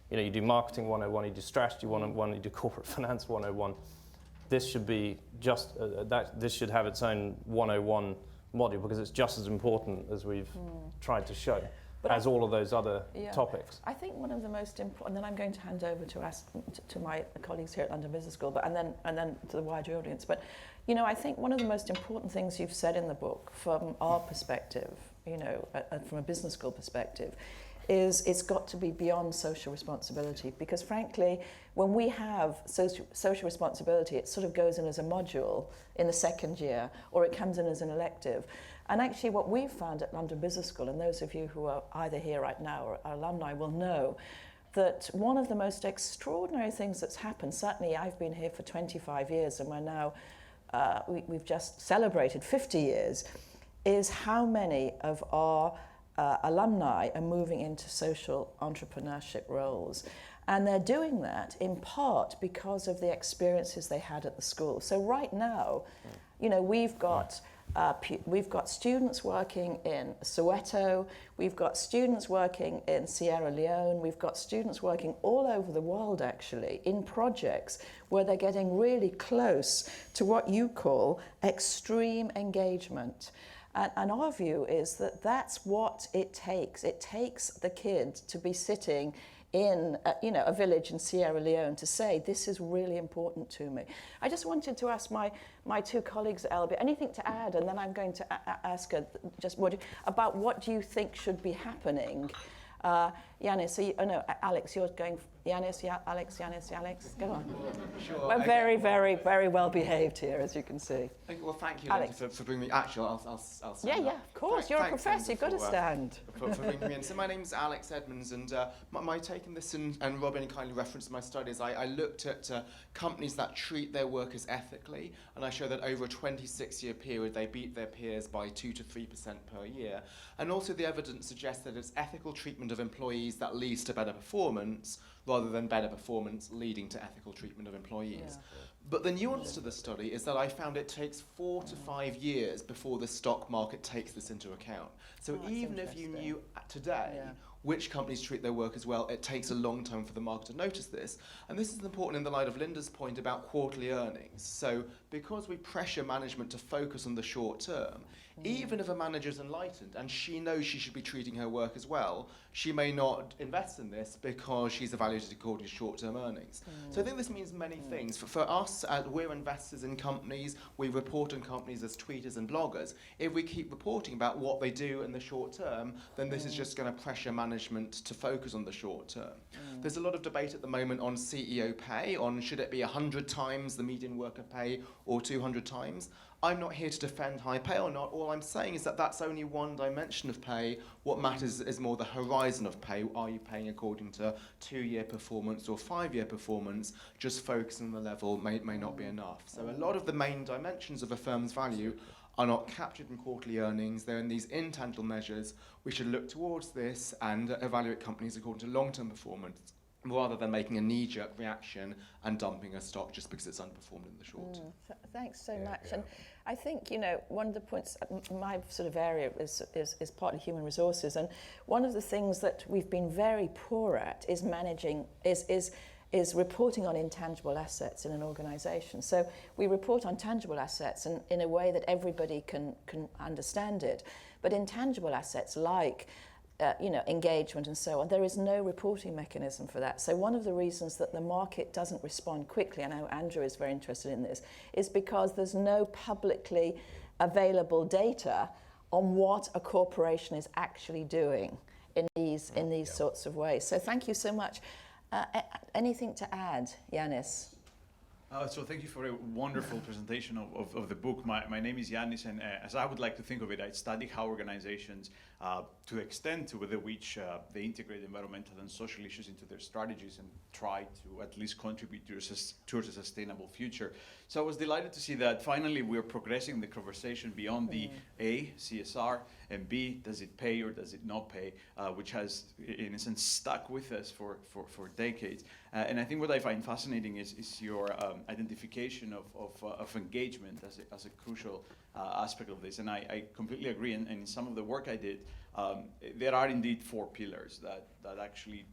D: you know, you do marketing 101, you do strategy 101, you do corporate finance 101. This should be just this should have its own 101 module because it's just as important as we've tried to show as all of those other topics.
B: I think one of the most important, and then I'm going to hand over to my colleagues here at London Business School, but and then to the wider audience. But you know, I think one of the most important things you've said in the book, from our perspective, you know, from a business school perspective, is it's got to be beyond social responsibility, because frankly, when we have social responsibility, it sort of goes in as a module in the second year, or it comes in as an elective. And actually what we've found at London Business School, and those of you who are either here right now or are alumni will know, that one of the most extraordinary things that's happened, certainly I've been here for 25 years and we're now, we've just celebrated 50 years, is how many of our alumni are moving into social entrepreneurship roles. And they're doing that in part because of the experiences they had at the school. So right now, you know, we've got students working in Soweto, we've got students working in Sierra Leone, we've got students working all over the world actually in projects where they're getting really close to what you call extreme engagement. And our view is that that's what it takes. It takes the kid to be sitting in a village in Sierra Leone to say, this is really important to me. I just wanted to ask my two colleagues at LB, anything to add? And then I'm going to ask her just about what do you think should be happening. Yanis, Alex, you're going Yanis, Alex, go on.
F: Sure.
B: We're very, very, very well behaved here, as you can see.
F: Well, thank you,
B: Alex.
F: Lynda, for bringing me. Actually, I'll stand
B: Yeah,
F: up.
B: of course. You're a
F: Thanks,
B: professor.
F: Lynda,
B: You've got to
F: for,
B: stand.
F: For bringing me in. So my name's Alex Edmonds, and my take on this, and Robin kindly referenced my studies, I looked at companies that treat their workers ethically, and I show that over a 26-year period, they beat their peers by 2 to 3% per year. And also the evidence suggests that it's ethical treatment of employees that leads to better performance, rather than better performance leading to ethical treatment of employees.
B: Yeah.
F: But the nuance to the study is that I found it takes 4 to 5 years before the stock market takes this into account. So
B: Oh, that's
F: even if you
B: interesting.
F: knew today
B: Yeah.
F: which companies treat their workers well, it takes a long time for the market to notice this. And this is important in the light of Lynda's point about quarterly earnings. So because we pressure management to focus on the short term, even if a manager's enlightened and she knows she should be treating her workers well, she may not invest in this because she's evaluated according to short-term earnings. So I think this means many things. For us, we're investors in companies, we report on companies as tweeters and bloggers. If we keep reporting about what they do in the short term, then this is just going to pressure management to focus on the short term. There's a lot of debate at the moment on CEO pay, on should it be 100 times the median worker pay or 200 times. I'm not here to defend high pay or not. All I'm saying is that that's only one dimension of pay. What matters is more the horizon of pay. Are you paying according to 2-year performance or 5-year performance? Just focusing on the level may not be enough. So a lot of the main dimensions of a firm's value are not captured in quarterly earnings. They're in these intangible measures. We should look towards this and evaluate companies according to long-term performance, rather than making a knee-jerk reaction and dumping a stock just because it's underperformed in the short term.
B: Thanks so much. And I think, you know, one of the points, my sort of area is partly human resources, and one of the things that we've been very poor at is managing, is reporting on intangible assets in an organisation. So we report on tangible assets in a way that everybody can understand it, but intangible assets like engagement and so on, there is no reporting mechanism for that. So one of the reasons that the market doesn't respond quickly, I know Andrew is very interested in this, is because there's no publicly available data on what a corporation is actually doing in these sorts of ways. So thank you so much. Anything to add, Yanis?
G: So thank you for a wonderful presentation of the book. My name is Yanis, and as I would like to think of it, I study how organizations, to the extent to which they integrate environmental and social issues into their strategies and try to at least contribute towards a sustainable future. So I was delighted to see that finally we're progressing the conversation beyond the A, CSR, and B, does it pay or does it not pay, which has, in a sense, stuck with us for decades. And I think what I find fascinating is your identification of engagement as a crucial aspect of this. And I completely agree, and in some of the work I did, there are indeed 4 pillars that actually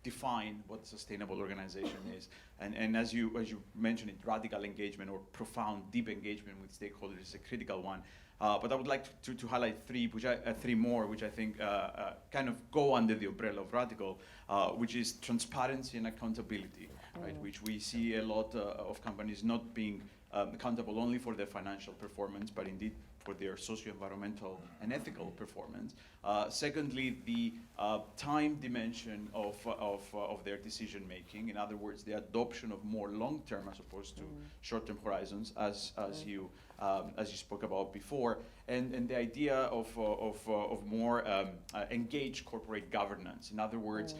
G: define what a sustainable organization is. And as you mentioned it, radical engagement or profound, deep engagement with stakeholders is a critical one. But I would like to highlight 3 more, which I think kind of go under the umbrella of radical, which is transparency and accountability, right? Which we see a lot of companies not being accountable only for their financial performance, but indeed for their socio-environmental and ethical performance. Secondly, the time dimension of their decision making. In other words, the adoption of more long-term as opposed to short-term horizons, as you spoke about before, and the idea of more engaged corporate governance. In other words,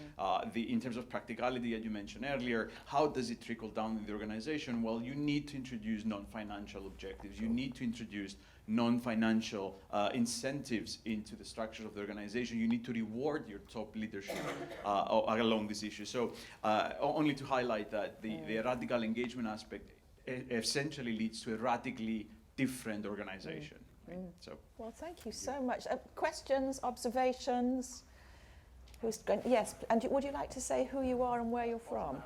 G: in terms of practicality, as you mentioned earlier, how does it trickle down in the organization? Well, you need to introduce non-financial objectives. You need to introduce non-financial incentives into the structure of the organization. You need to reward your top leadership along this issue. So only to highlight that the radical engagement aspect essentially leads to a radically different organization. Right? So.
B: Well, thank you so much. Questions, observations? Who's going? Yes, and would you like to say who you are and where you're from?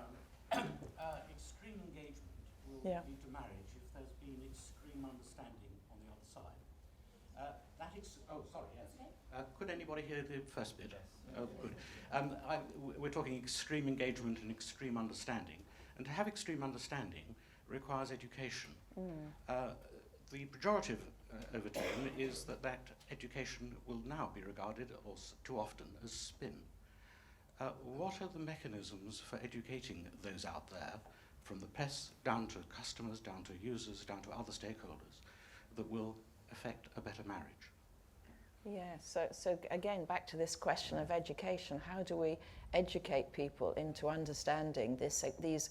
H: Extreme engagement will
B: Yeah.
H: lead to marriage if there's been extreme understanding on the other side. Could anybody hear the first bit? Oh, good. We're talking extreme engagement and extreme understanding. And to have extreme understanding requires education. The pejorative overtone is that education will now be regarded too often as spin. what are the mechanisms for educating those out there, from the press down to customers, down to users, down to other stakeholders, that will affect a better marriage?
B: Yeah, so again, back to this question of education. How do we educate people into understanding these?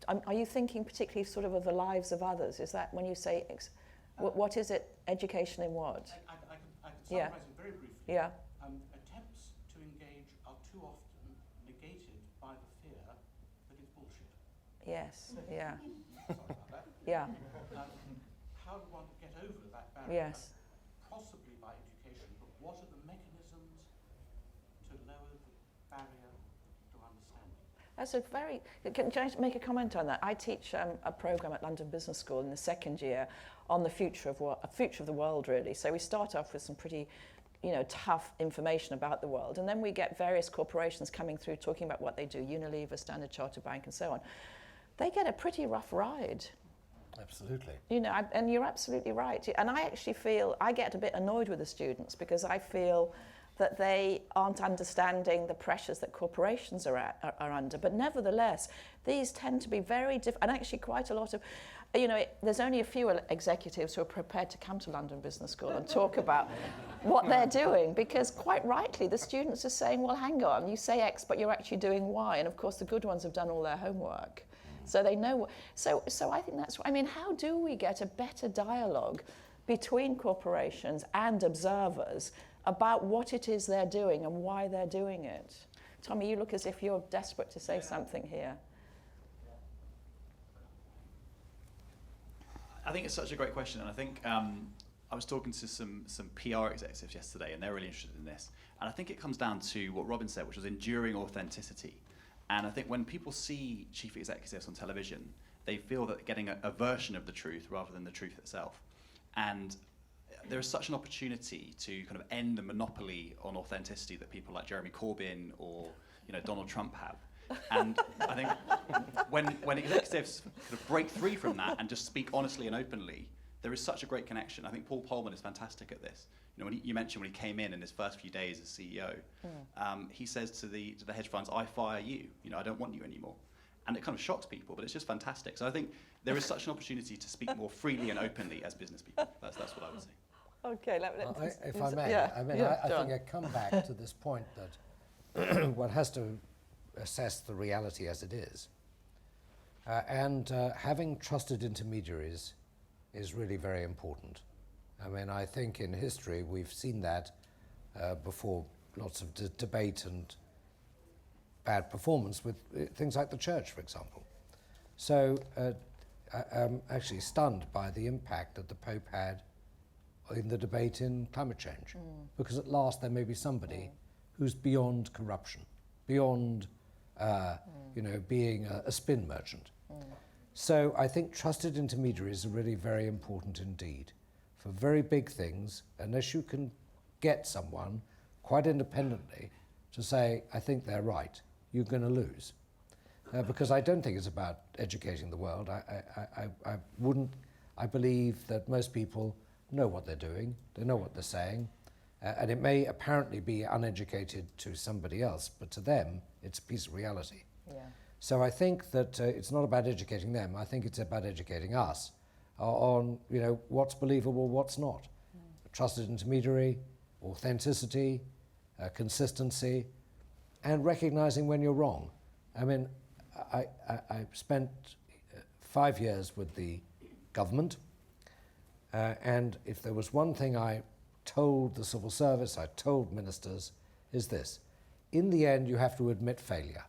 B: Are you thinking particularly sort of the lives of others? Is that when you say, what is it, education in what?
H: I can summarize it very briefly.
B: Yeah.
H: Attempts to engage are too often negated by the fear that it's bullshit.
B: Yes, yeah.
H: Sorry about that.
B: Yeah,
H: How do one get over that barrier?
B: yes.
H: Possibly by education, but what are the mechanisms to lower the barrier to understanding?
B: That's a very. Can I make a comment on that? I teach a program at London Business School in the second year on the future of the world, really. So we start off with some pretty, tough information about the world, and then we get various corporations coming through talking about what they do. Unilever, Standard Chartered Bank, and so on. They get a pretty rough ride.
C: Absolutely.
B: And you're absolutely right. And I actually feel I get a bit annoyed with the students because I feel that they aren't understanding the pressures that corporations are under. But nevertheless, these tend to be very different. And actually quite a lot of, there's only a few executives who are prepared to come to London Business School and talk about what they're doing, because quite rightly, the students are saying, well, hang on, you say X, but you're actually doing Y. And of course, the good ones have done all their homework. So they know. So I think that's. How do we get a better dialogue between corporations and observers about what it is they're doing and why they're doing it? Tommy, you look as if you're desperate to say something here.
E: I think it's such a great question, and I think I was talking to some PR executives yesterday, and they're really interested in this. And I think it comes down to what Robin said, which was enduring authenticity. And I think when people see chief executives on television, they feel that they're getting a version of the truth rather than the truth itself. And there is such an opportunity to kind of end the monopoly on authenticity that people like Jeremy Corbyn or Donald Trump have. And I think when executives kind of break free from that and just speak honestly and openly, there is such a great connection. I think Paul Polman is fantastic at this. When you mentioned when he came in his first few days as CEO, he says to the hedge funds, "I fire you. I don't want you anymore." And it kind of shocks people, but it's just fantastic. So I think there is such an opportunity to speak more freely and openly as business people. That's what I would say.
B: Okay,
C: if I may,
B: yeah,
C: I think I come back to this point that one has to assess the reality as it is. And having trusted intermediaries is really very important. I think in history we've seen that before, lots of debate and bad performance with things like the church, for example. So I'm actually stunned by the impact that the Pope had in the debate in climate change, because at last there may be somebody who's beyond corruption, beyond being a spin merchant. So I think trusted intermediaries are really very important indeed. For very big things, unless you can get someone quite independently to say, I think they're right, you're going to lose. Because I don't think it's about educating the world. I believe that most people know what they're doing, they know what they're saying, and it may apparently be uneducated to somebody else, but to them, it's a piece of reality.
B: Yeah.
C: So I think that it's not about educating them, I think it's about educating us on what's believable, what's not. A trusted intermediary, authenticity, consistency, and recognizing when you're wrong. I spent 5 years with the government, and if there was one thing I told the civil service, I told ministers, is this: in the end you have to admit failure.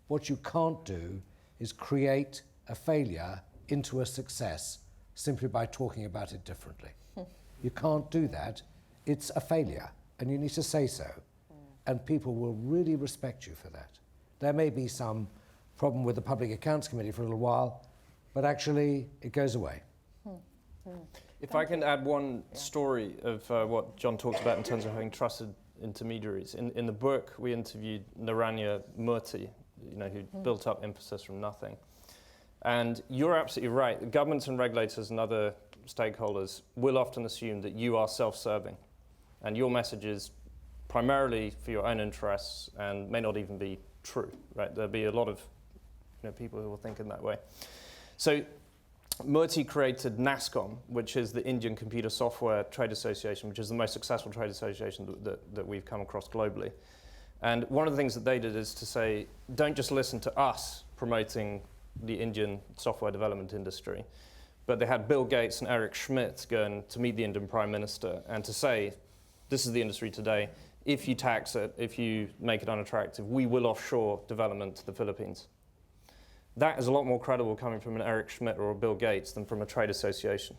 C: What you can't do is create a failure into a success simply by talking about it differently. You can't do that. It's a failure, and you need to say so. And people will really respect you for that. There may be some problem with the Public Accounts Committee for a little while, but actually it goes away.
D: If I can add one story of what John talked about in terms of having trusted intermediaries. In the book, we interviewed Naranya Murthy, who built up Emphasis from nothing. And you're absolutely right. Governments and regulators and other stakeholders will often assume that you are self-serving and your message is primarily for your own interests and may not even be true, right? There'll be a lot of people who will think in that way. So Murthy created NASSCOM, which is the Indian Computer Software Trade Association, which is the most successful trade association that we've come across globally. And one of the things that they did is to say, don't just listen to us promoting the Indian software development industry, but they had Bill Gates and Eric Schmidt going to meet the Indian Prime Minister and to say, this is the industry today. If you tax it, if you make it unattractive, we will offshore development to the Philippines. That is a lot more credible coming from an Eric Schmidt or a Bill Gates than from a trade association.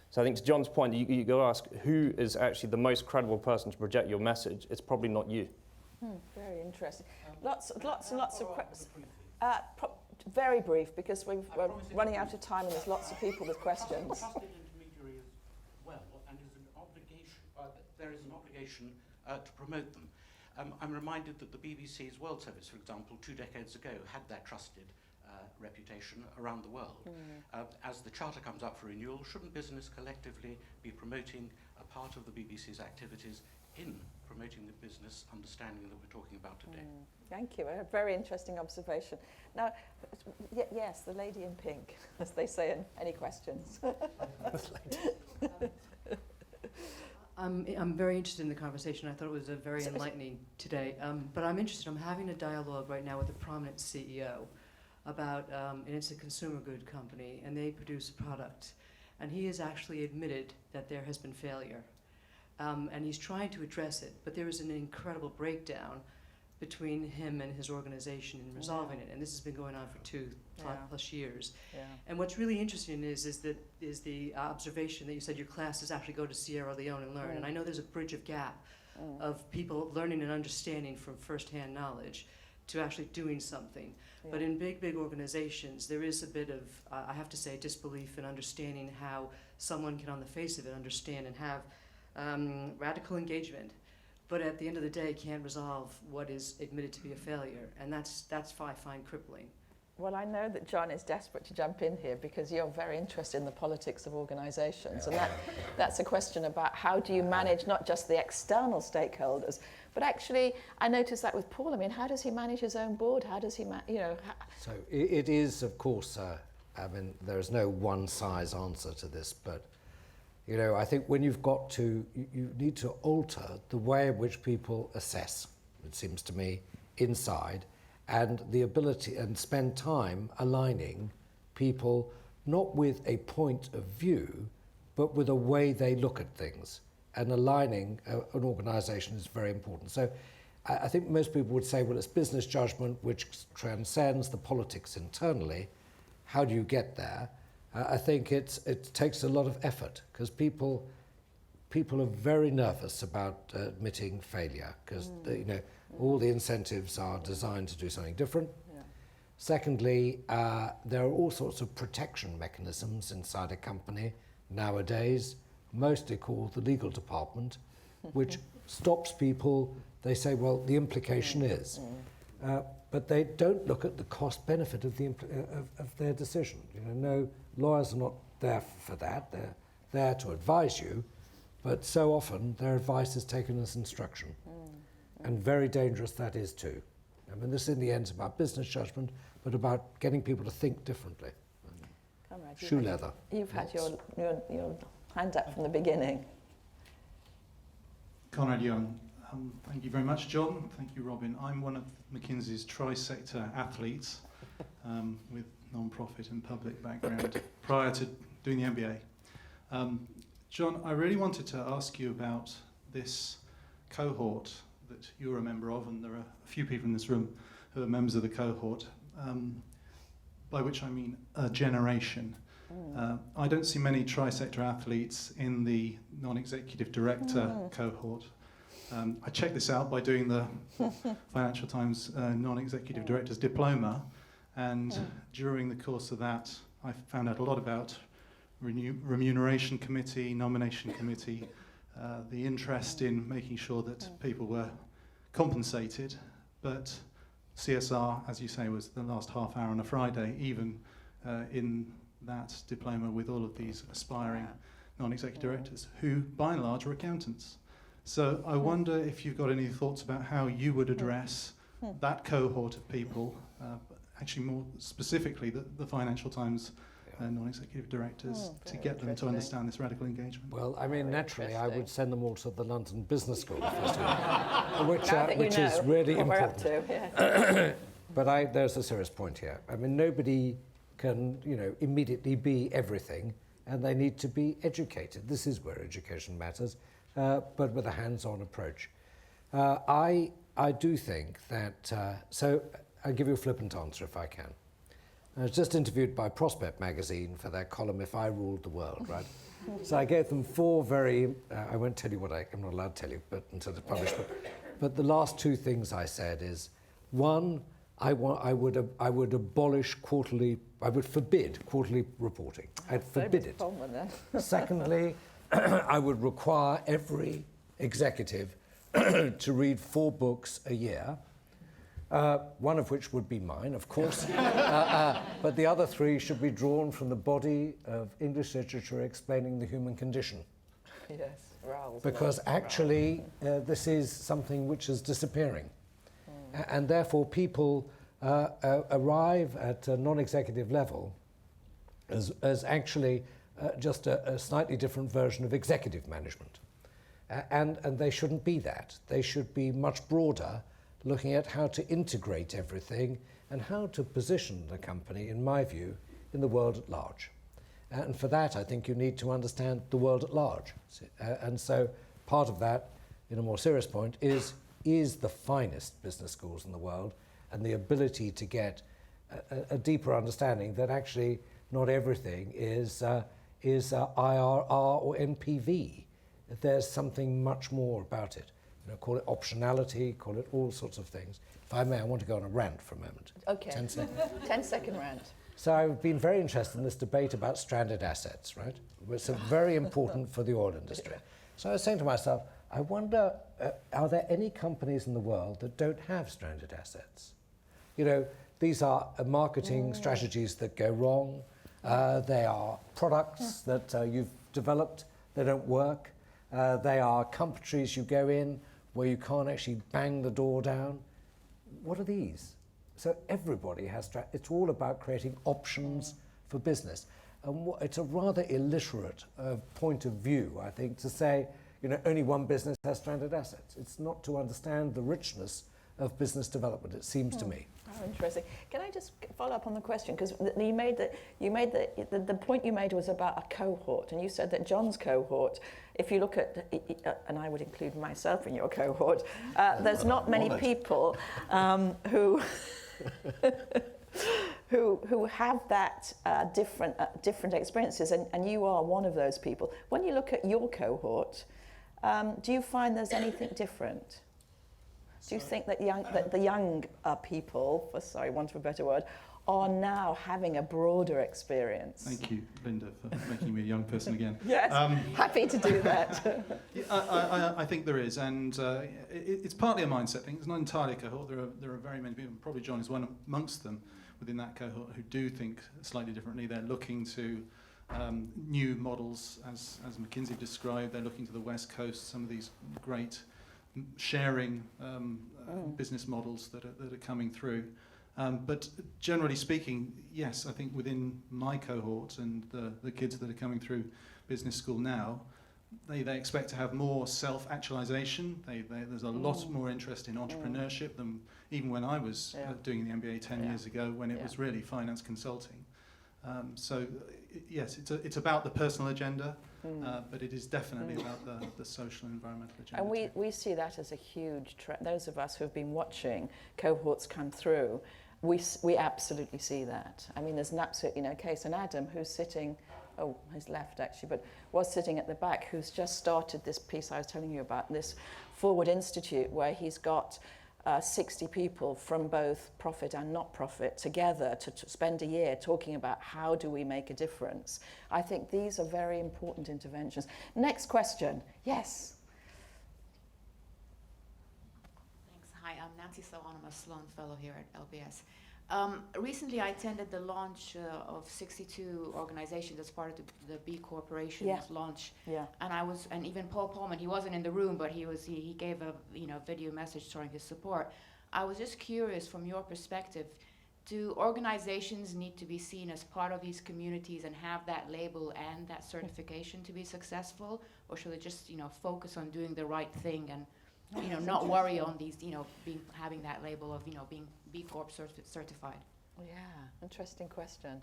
D: So I think to John's point, you got to ask who is actually the most credible person to project your message. It's probably not you.
B: Very interesting. Lots and lots of questions. Very brief, because we're running out of time and there's lots of people with questions.
H: Trusted intermediary as well, and is an obligation. There is an obligation to promote them. I'm reminded that the BBC's World Service, for example, 2 decades ago, had that trusted reputation around the world. As the charter comes up for renewal, shouldn't business collectively be promoting a part of the BBC's activities in promoting the business understanding that we're talking about today?
B: Thank you. A very interesting observation. Now, yes, the lady in pink, as they say in any questions.
I: I'm very interested in the conversation. I thought it was a very enlightening today. But I'm interested. I'm having a dialogue right now with a prominent CEO about, and it's a consumer good company, and they produce a product. And he has actually admitted that there has been failure. And he's trying to address it, but there is an incredible breakdown between him and his organization in resolving it. And this has been going on for 2+ years. And what's really interesting is the observation that you said your classes actually go to Sierra Leone and learn. And I know there's a bridge of gap of people learning and understanding from firsthand knowledge to actually doing something. But in big organizations, there is a bit of, I have to say, disbelief in understanding how someone can, on the face of it, understand and have radical engagement, but at the end of the day can't resolve what is admitted to be a failure, and that's I find crippling.
B: Well, I know that John is desperate to jump in here because you're very interested in the politics of organisations, and that's a question about how do you manage not just the external stakeholders, but actually, I noticed that with Paul. I mean, how does he manage his own board? How does he,
C: So it is, of course, I mean, there is no one-size answer to this, but I think when you've got to, you need to alter the way in which people assess, it seems to me, inside, and the ability and spend time aligning people not with a point of view, but with a way they look at things. And aligning an organisation is very important. So I think most people would say, well, it's business judgment which transcends the politics internally. How do you get there? I think it takes a lot of effort because people are very nervous about admitting failure because all the incentives are designed to do something different. Secondly, there are all sorts of protection mechanisms inside a company nowadays, mostly called the legal department, which stops people. They say, well, the implication is. But they don't look at the cost benefit of their decision. No, lawyers are not there for that. They're there to advise you, but so often their advice is taken as instruction. And very dangerous that is too. I mean, this in the end is about business judgment, but about getting people to think differently.
B: Conrad,
C: Shoe leather.
B: You've had your hand up from the beginning.
J: Conrad Young. Thank you very much, John. Thank you, Robin. I'm one of McKinsey's tri-sector athletes with non-profit and public background prior to doing the MBA. John, I really wanted to ask you about this cohort that you're a member of, and there are a few people in this room who are members of the cohort, by which I mean a generation. I don't see many tri-sector athletes in the non-executive director cohort. I checked this out by doing the Financial Times non-executive director's diploma, and during the course of that I found out a lot about remuneration committee, nomination committee, the interest in making sure that people were compensated, but CSR, as you say, was the last half hour on a Friday, even in that diploma with all of these aspiring non-executive directors who by and large are accountants. So I wonder if you've got any thoughts about how you would address that cohort of people, actually more specifically the Financial Times non-executive directors, to get them to understand this radical engagement.
C: Well, I mean, naturally, I would send them all to the London Business School, first of all, which is really important.
B: To, yes.
C: But there's a serious point here. I mean, nobody can, immediately be everything, and they need to be educated. This is where education matters, but with a hands-on approach. I do think that, so I'll give you a flippant answer if I can. I was just interviewed by Prospect magazine for their column, If I Ruled the World, right? So I gave them four very, I won't tell you what I'm not allowed to tell you, but until it's published. But the last two things I said is, one, I would abolish quarterly, I would forbid quarterly reporting. I'd forbid it. Secondly, I would require every executive to read 4 books a year. One of which would be mine, of course, but the other 3 should be drawn from the body of English literature explaining the human condition.
B: Yes,
C: because actually this is something which is disappearing. And therefore people arrive at a non-executive level as actually just a slightly different version of executive management. And they shouldn't be that. They should be much broader, looking at how to integrate everything and how to position the company, in my view, in the world at large. And for that, I think you need to understand the world at large. And so part of that, in a more serious point, is the finest business schools in the world and the ability to get a deeper understanding that actually not everything is IRR or NPV. There's something much more about it. Call it optionality, call it all sorts of things. If I may, I want to go on a rant for a moment.
B: Okay.
C: 10 seconds.
B: 10-second rant.
C: So I've been very interested in this debate about stranded assets, right? It's very important for the oil industry. So I was saying to myself, I wonder, are there any companies in the world that don't have stranded assets? These are marketing strategies that go wrong. They are products that you've developed, they don't work. They are countries you go in where you can't actually bang the door down. What are these? So everybody has, it's all about creating options for business. And it's a rather illiterate point of view, I think, to say, only one business has stranded assets. It's not to understand the richness of business development, it seems to me.
B: Oh, interesting. Can I just follow up on the question? Because the point you made was about a cohort, and you said that John's cohort, if you look at, and I would include myself in your cohort, there's not many people who who have that different experiences, and you are one of those people. When you look at your cohort, do you find there's anything different? Do you think that the young people, for want of a better word, are now having a broader experience?
J: Thank you, Lynda, for making me a young person again.
B: Yes, happy to do that.
J: I think there is, and it's partly a mindset thing. It's not entirely a cohort. There are very many people, probably John is one amongst them within that cohort, who do think slightly differently. They're looking to new models, as McKinsey described. They're looking to the West Coast, some of these great sharing business models that are coming through. But generally speaking, yes, I think within my cohort and the kids that are coming through business school now, they expect to have more self-actualization. There's a lot more interest in entrepreneurship than even when I was doing the MBA 10 years ago, when it was really finance consulting. So yes, it's about the personal agenda, but it is definitely about the social and environmental agenda.
B: And we see that as a huge trend. Those of us who have been watching cohorts come through, we absolutely see that. I mean, there's absolutely no case. And Adam, who's sitting, he's left actually, but was sitting at the back, who's just started this piece I was telling you about, this Forward Institute, where he's got 60 people from both profit and not profit together to spend a year talking about how do we make a difference. I think these are very important interventions. Next question. Yes.
K: Thanks. Hi, I'm Nancy Sloan. I'm a Sloan Fellow here at LBS. Recently, I attended the launch of 62 organizations as part of the B Corporation's launch.
B: Yeah.
K: And even Paul Pullman, he wasn't in the room, but he gave a video message showing his support. I was just curious, from your perspective, do organizations need to be seen as part of these communities and have that label and that certification to be successful, or should they just focus on doing the right thing and not worry on these having that label of being B Corp certified?
B: Yeah, interesting question.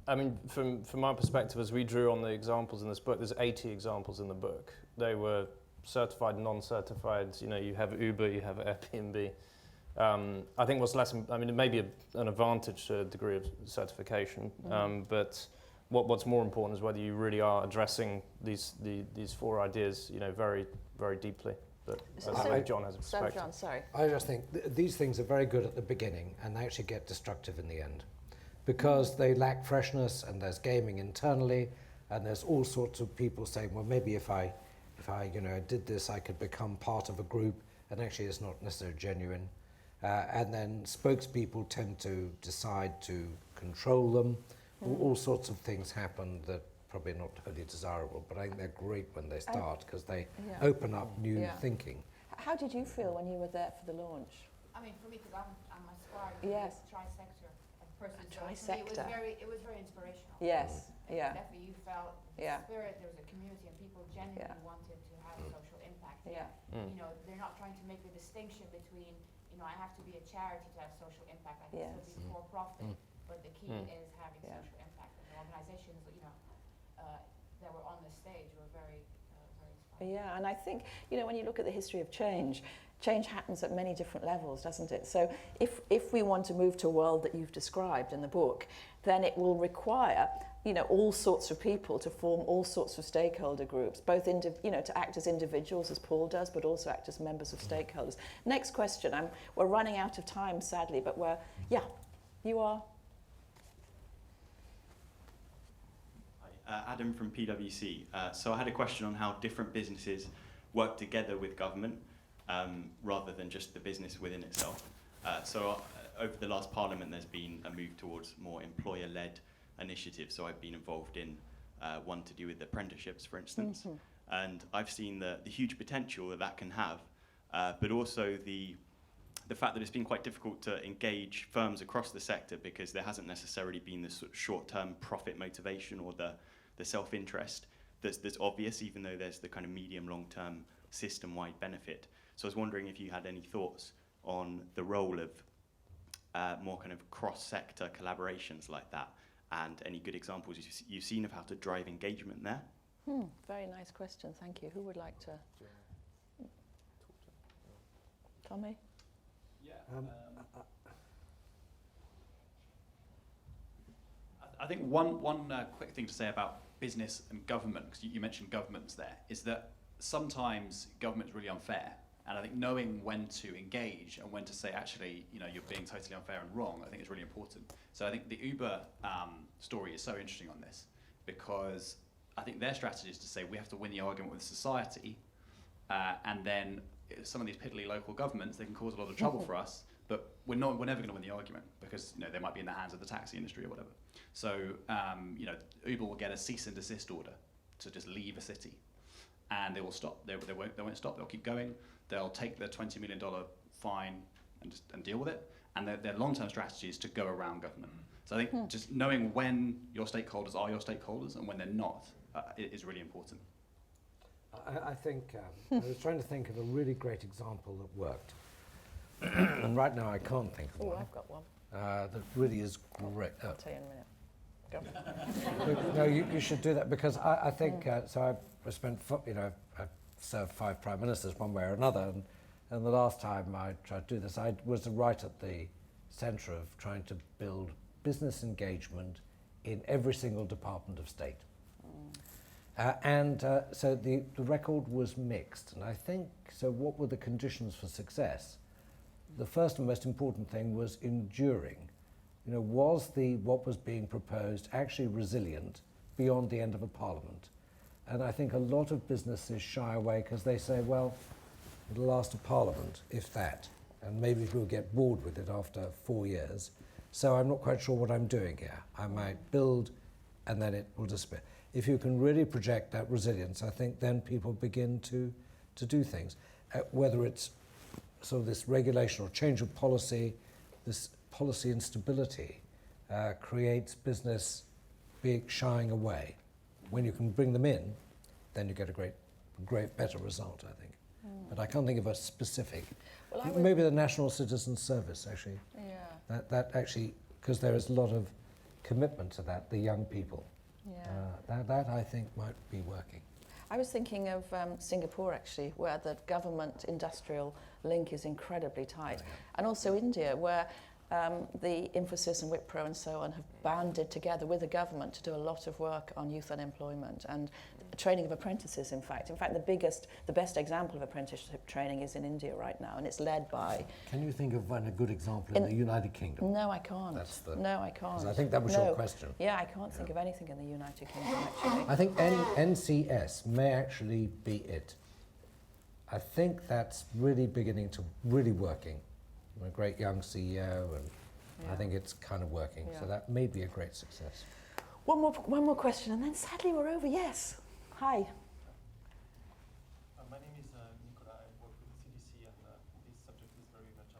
D: I mean, from my perspective, as we drew on the examples in this book, there's 80 examples in the book. They were certified, non-certified. You have Uber, you have Airbnb. I think what's less, it may be an advantage to a degree of certification, but what's more important is whether you really are addressing these four ideas, very, very deeply. But I think John has a perspective.
B: John, sorry.
C: I just think these things are very good at the beginning and they actually get destructive in the end because they lack freshness and there's gaming internally and there's all sorts of people saying, well, maybe if I did this, I could become part of a group, and actually it's not necessarily genuine. And then spokespeople tend to decide to control them. All sorts of things happen that probably not totally desirable, but I think they're great when they start because they open up new thinking.
B: How did you feel when you were there for the launch?
K: I mean, for me, because I'm aspiring to
B: Yes.
K: be a tri-sector person.
B: A
K: So for me,
B: tri-sector.
K: it was very inspirational.
B: Yes, yeah.
K: Definitely, you felt the spirit. There was a community, and people genuinely wanted to have a social impact.
B: Yeah.
K: They're not trying to make the distinction between, I have to be a charity to have social impact. I can still be for profit, but the key is having social impact. And the organizations, that were on the stage were very, very inspiring.
B: Yeah, and I think, when you look at the history of change happens at many different levels, doesn't it? So if we want to move to a world that you've described in the book, then it will require, all sorts of people to form all sorts of stakeholder groups, both, to act as individuals, as Paul does, but also act as members of stakeholders. Next question. We're running out of time, sadly, but you are.
L: Adam from PwC. So I had a question on how different businesses work together with government rather than just the business within itself. Over the last Parliament, there's been a move towards more employer-led initiatives. So I've been involved in one to do with apprenticeships, for instance. And I've seen the huge potential that can have, but also the fact that it's been quite difficult to engage firms across the sector because there hasn't necessarily been this sort of short-term profit motivation or the self-interest that's obvious, even though there's the kind of medium, long-term system-wide benefit. So I was wondering if you had any thoughts on the role of more kind of cross-sector collaborations like that, and any good examples you've seen of how to drive engagement there.
B: Very nice question, thank you. Who would like to? Tommy?
G: I think one quick thing to say about business and government, because you mentioned governments there, is that sometimes government's really unfair. And I think knowing when to engage and when to say, actually, you're being totally unfair and wrong, I think is really important. So I think the Uber story is so interesting on this, because I think their strategy is to say we have to win the argument with society, and then some of these piddly local governments, they can cause a lot of trouble for us, but we're never going to win the argument because they might be in the hands of the taxi industry or whatever. So Uber will get a cease and desist order to just leave a city, and they will stop. They won't stop. They'll keep going. They'll take their $20 million fine and deal with it. And their long-term strategy is to go around government. So I think just knowing when your stakeholders are your stakeholders and when they're not is really important.
C: I think I was trying to think of a really great example that worked. And right now I can't think of one.
B: Oh, I've got one.
C: That really is great.
B: I'll tell you in a minute. Go.
C: No, you should do that because I think, so I've spent, I've served 5 prime ministers one way or another, and the last time I tried to do this, I was right at the centre of trying to build business engagement in every single department of state. So the record was mixed, and I think, so what were the conditions for success? The first and most important thing was enduring. Was what was being proposed actually resilient beyond the end of a parliament? And I think a lot of businesses shy away because they say, well, it'll last a parliament, if that. and maybe people get bored with it after 4 years. So I'm not quite sure what I'm doing here. I might build and then it will disappear. If you can really project that resilience, I think then people begin to do things. Whether it's sort of this regulation or change of policy, this policy instability creates business shying away. When you can bring them in, then you get a great, better result, I think. But I can't think of a specific.
B: Well,
C: maybe the National Citizen Service, actually.
B: Yeah.
C: That actually, because there is a lot of commitment to that, the young people.
B: Yeah.
C: That I think might be working.
B: I was thinking of Singapore, actually, where the government-industrial link is incredibly tight. And also India, where the Infosys and Wipro and so on have banded together with the government to do a lot of work on youth unemployment and training of apprentices, in fact. In fact, the best example of apprenticeship training is in India right now, and it's led by...
C: Can you think of a good example in the United Kingdom?
B: No, I can't. No, I can't.
C: I think that was your question.
B: Yeah, I can't think of anything in the United Kingdom, actually.
C: I think NCS may actually be it. I think that's really beginning to really working. I'm a great young CEO, and I think it's kind of working. So that may be a great success.
B: One more question, and then sadly we're over. Yes. Hi.
M: My name is Nicola. I work with the CDC, and this subject is very much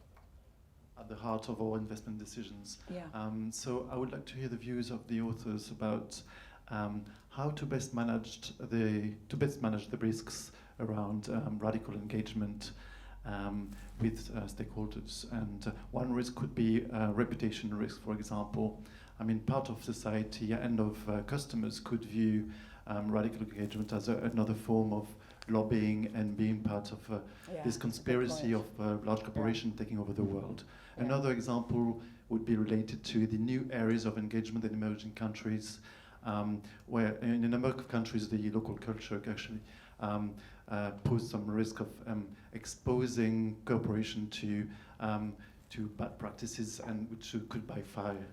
M: at the heart of our investment decisions.
B: Yeah.
M: So I would like to hear the views of the authors about how to best manage the risks around radical engagement with stakeholders. And one risk could be reputation risk, for example. I mean, part of society and of customers could view radical engagement as another form of lobbying and being part of this conspiracy of large corporations taking over the world. Another example would be related to the new areas of engagement in emerging countries, where in a number of countries the local culture actually pose some risk of exposing cooperation to bad practices, and which could backfire.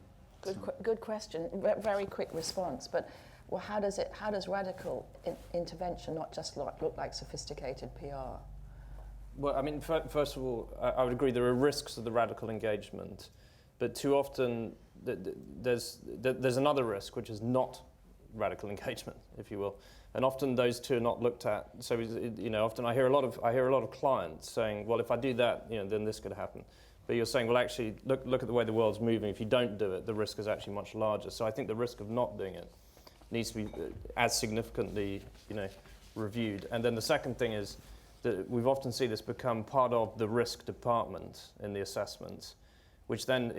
B: Good question. Very quick response. But well, how does radical intervention not just look like sophisticated PR?
D: Well, I mean, first of all, I would agree there are risks of the radical engagement, but too often there's another risk, which is not radical engagement, if you will, and often those two are not looked at. So often I hear a lot of clients saying, well, if I do that, then this could happen. But you're saying, well, actually, look at the way the world's moving. If you don't do it, the risk is actually much larger. So I think the risk of not doing it needs to be as significantly, reviewed. And then the second thing is that we've often seen this become part of the risk department in the assessments, which then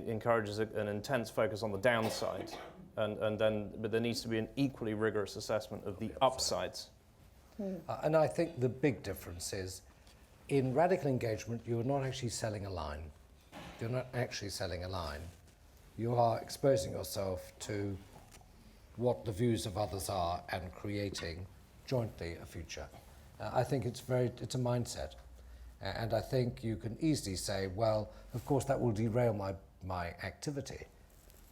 D: encourages an intense focus on the downside. But there needs to be an equally rigorous assessment of the upsides.
C: And I think the big difference is, in radical engagement, you're not actually selling a line. You're not actually selling a line. You are exposing yourself to what the views of others are and creating jointly a future. I think it's a mindset. And I think you can easily say, well, of course that will derail my activity.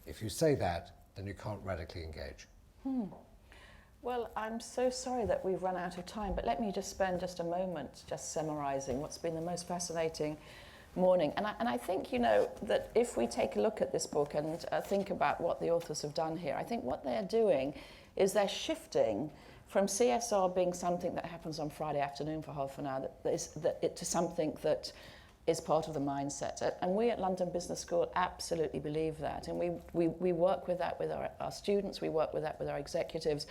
C: If you say that, then you can't radically engage.
B: Well, I'm so sorry that we've run out of time, but let me just spend just a moment just summarising what's been the most fascinating morning. And I think, that if we take a look at this book and think about what the authors have done here, I think what they're doing is they're shifting from CSR being something that happens on Friday afternoon for half an hour to something that is part of the mindset. And we at London Business School absolutely believe that. And we work with that with our students, we work with that with our executives.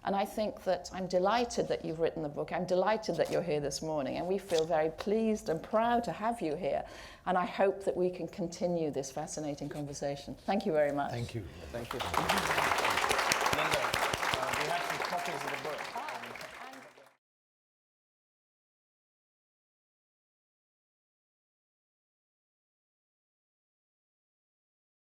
B: And I think that I'm delighted that you've written the book. I'm delighted that you're here this morning. And we feel very pleased and proud to have you here. And I hope that we can continue this fascinating conversation. Thank you very much.
C: Thank you.
D: Thank you.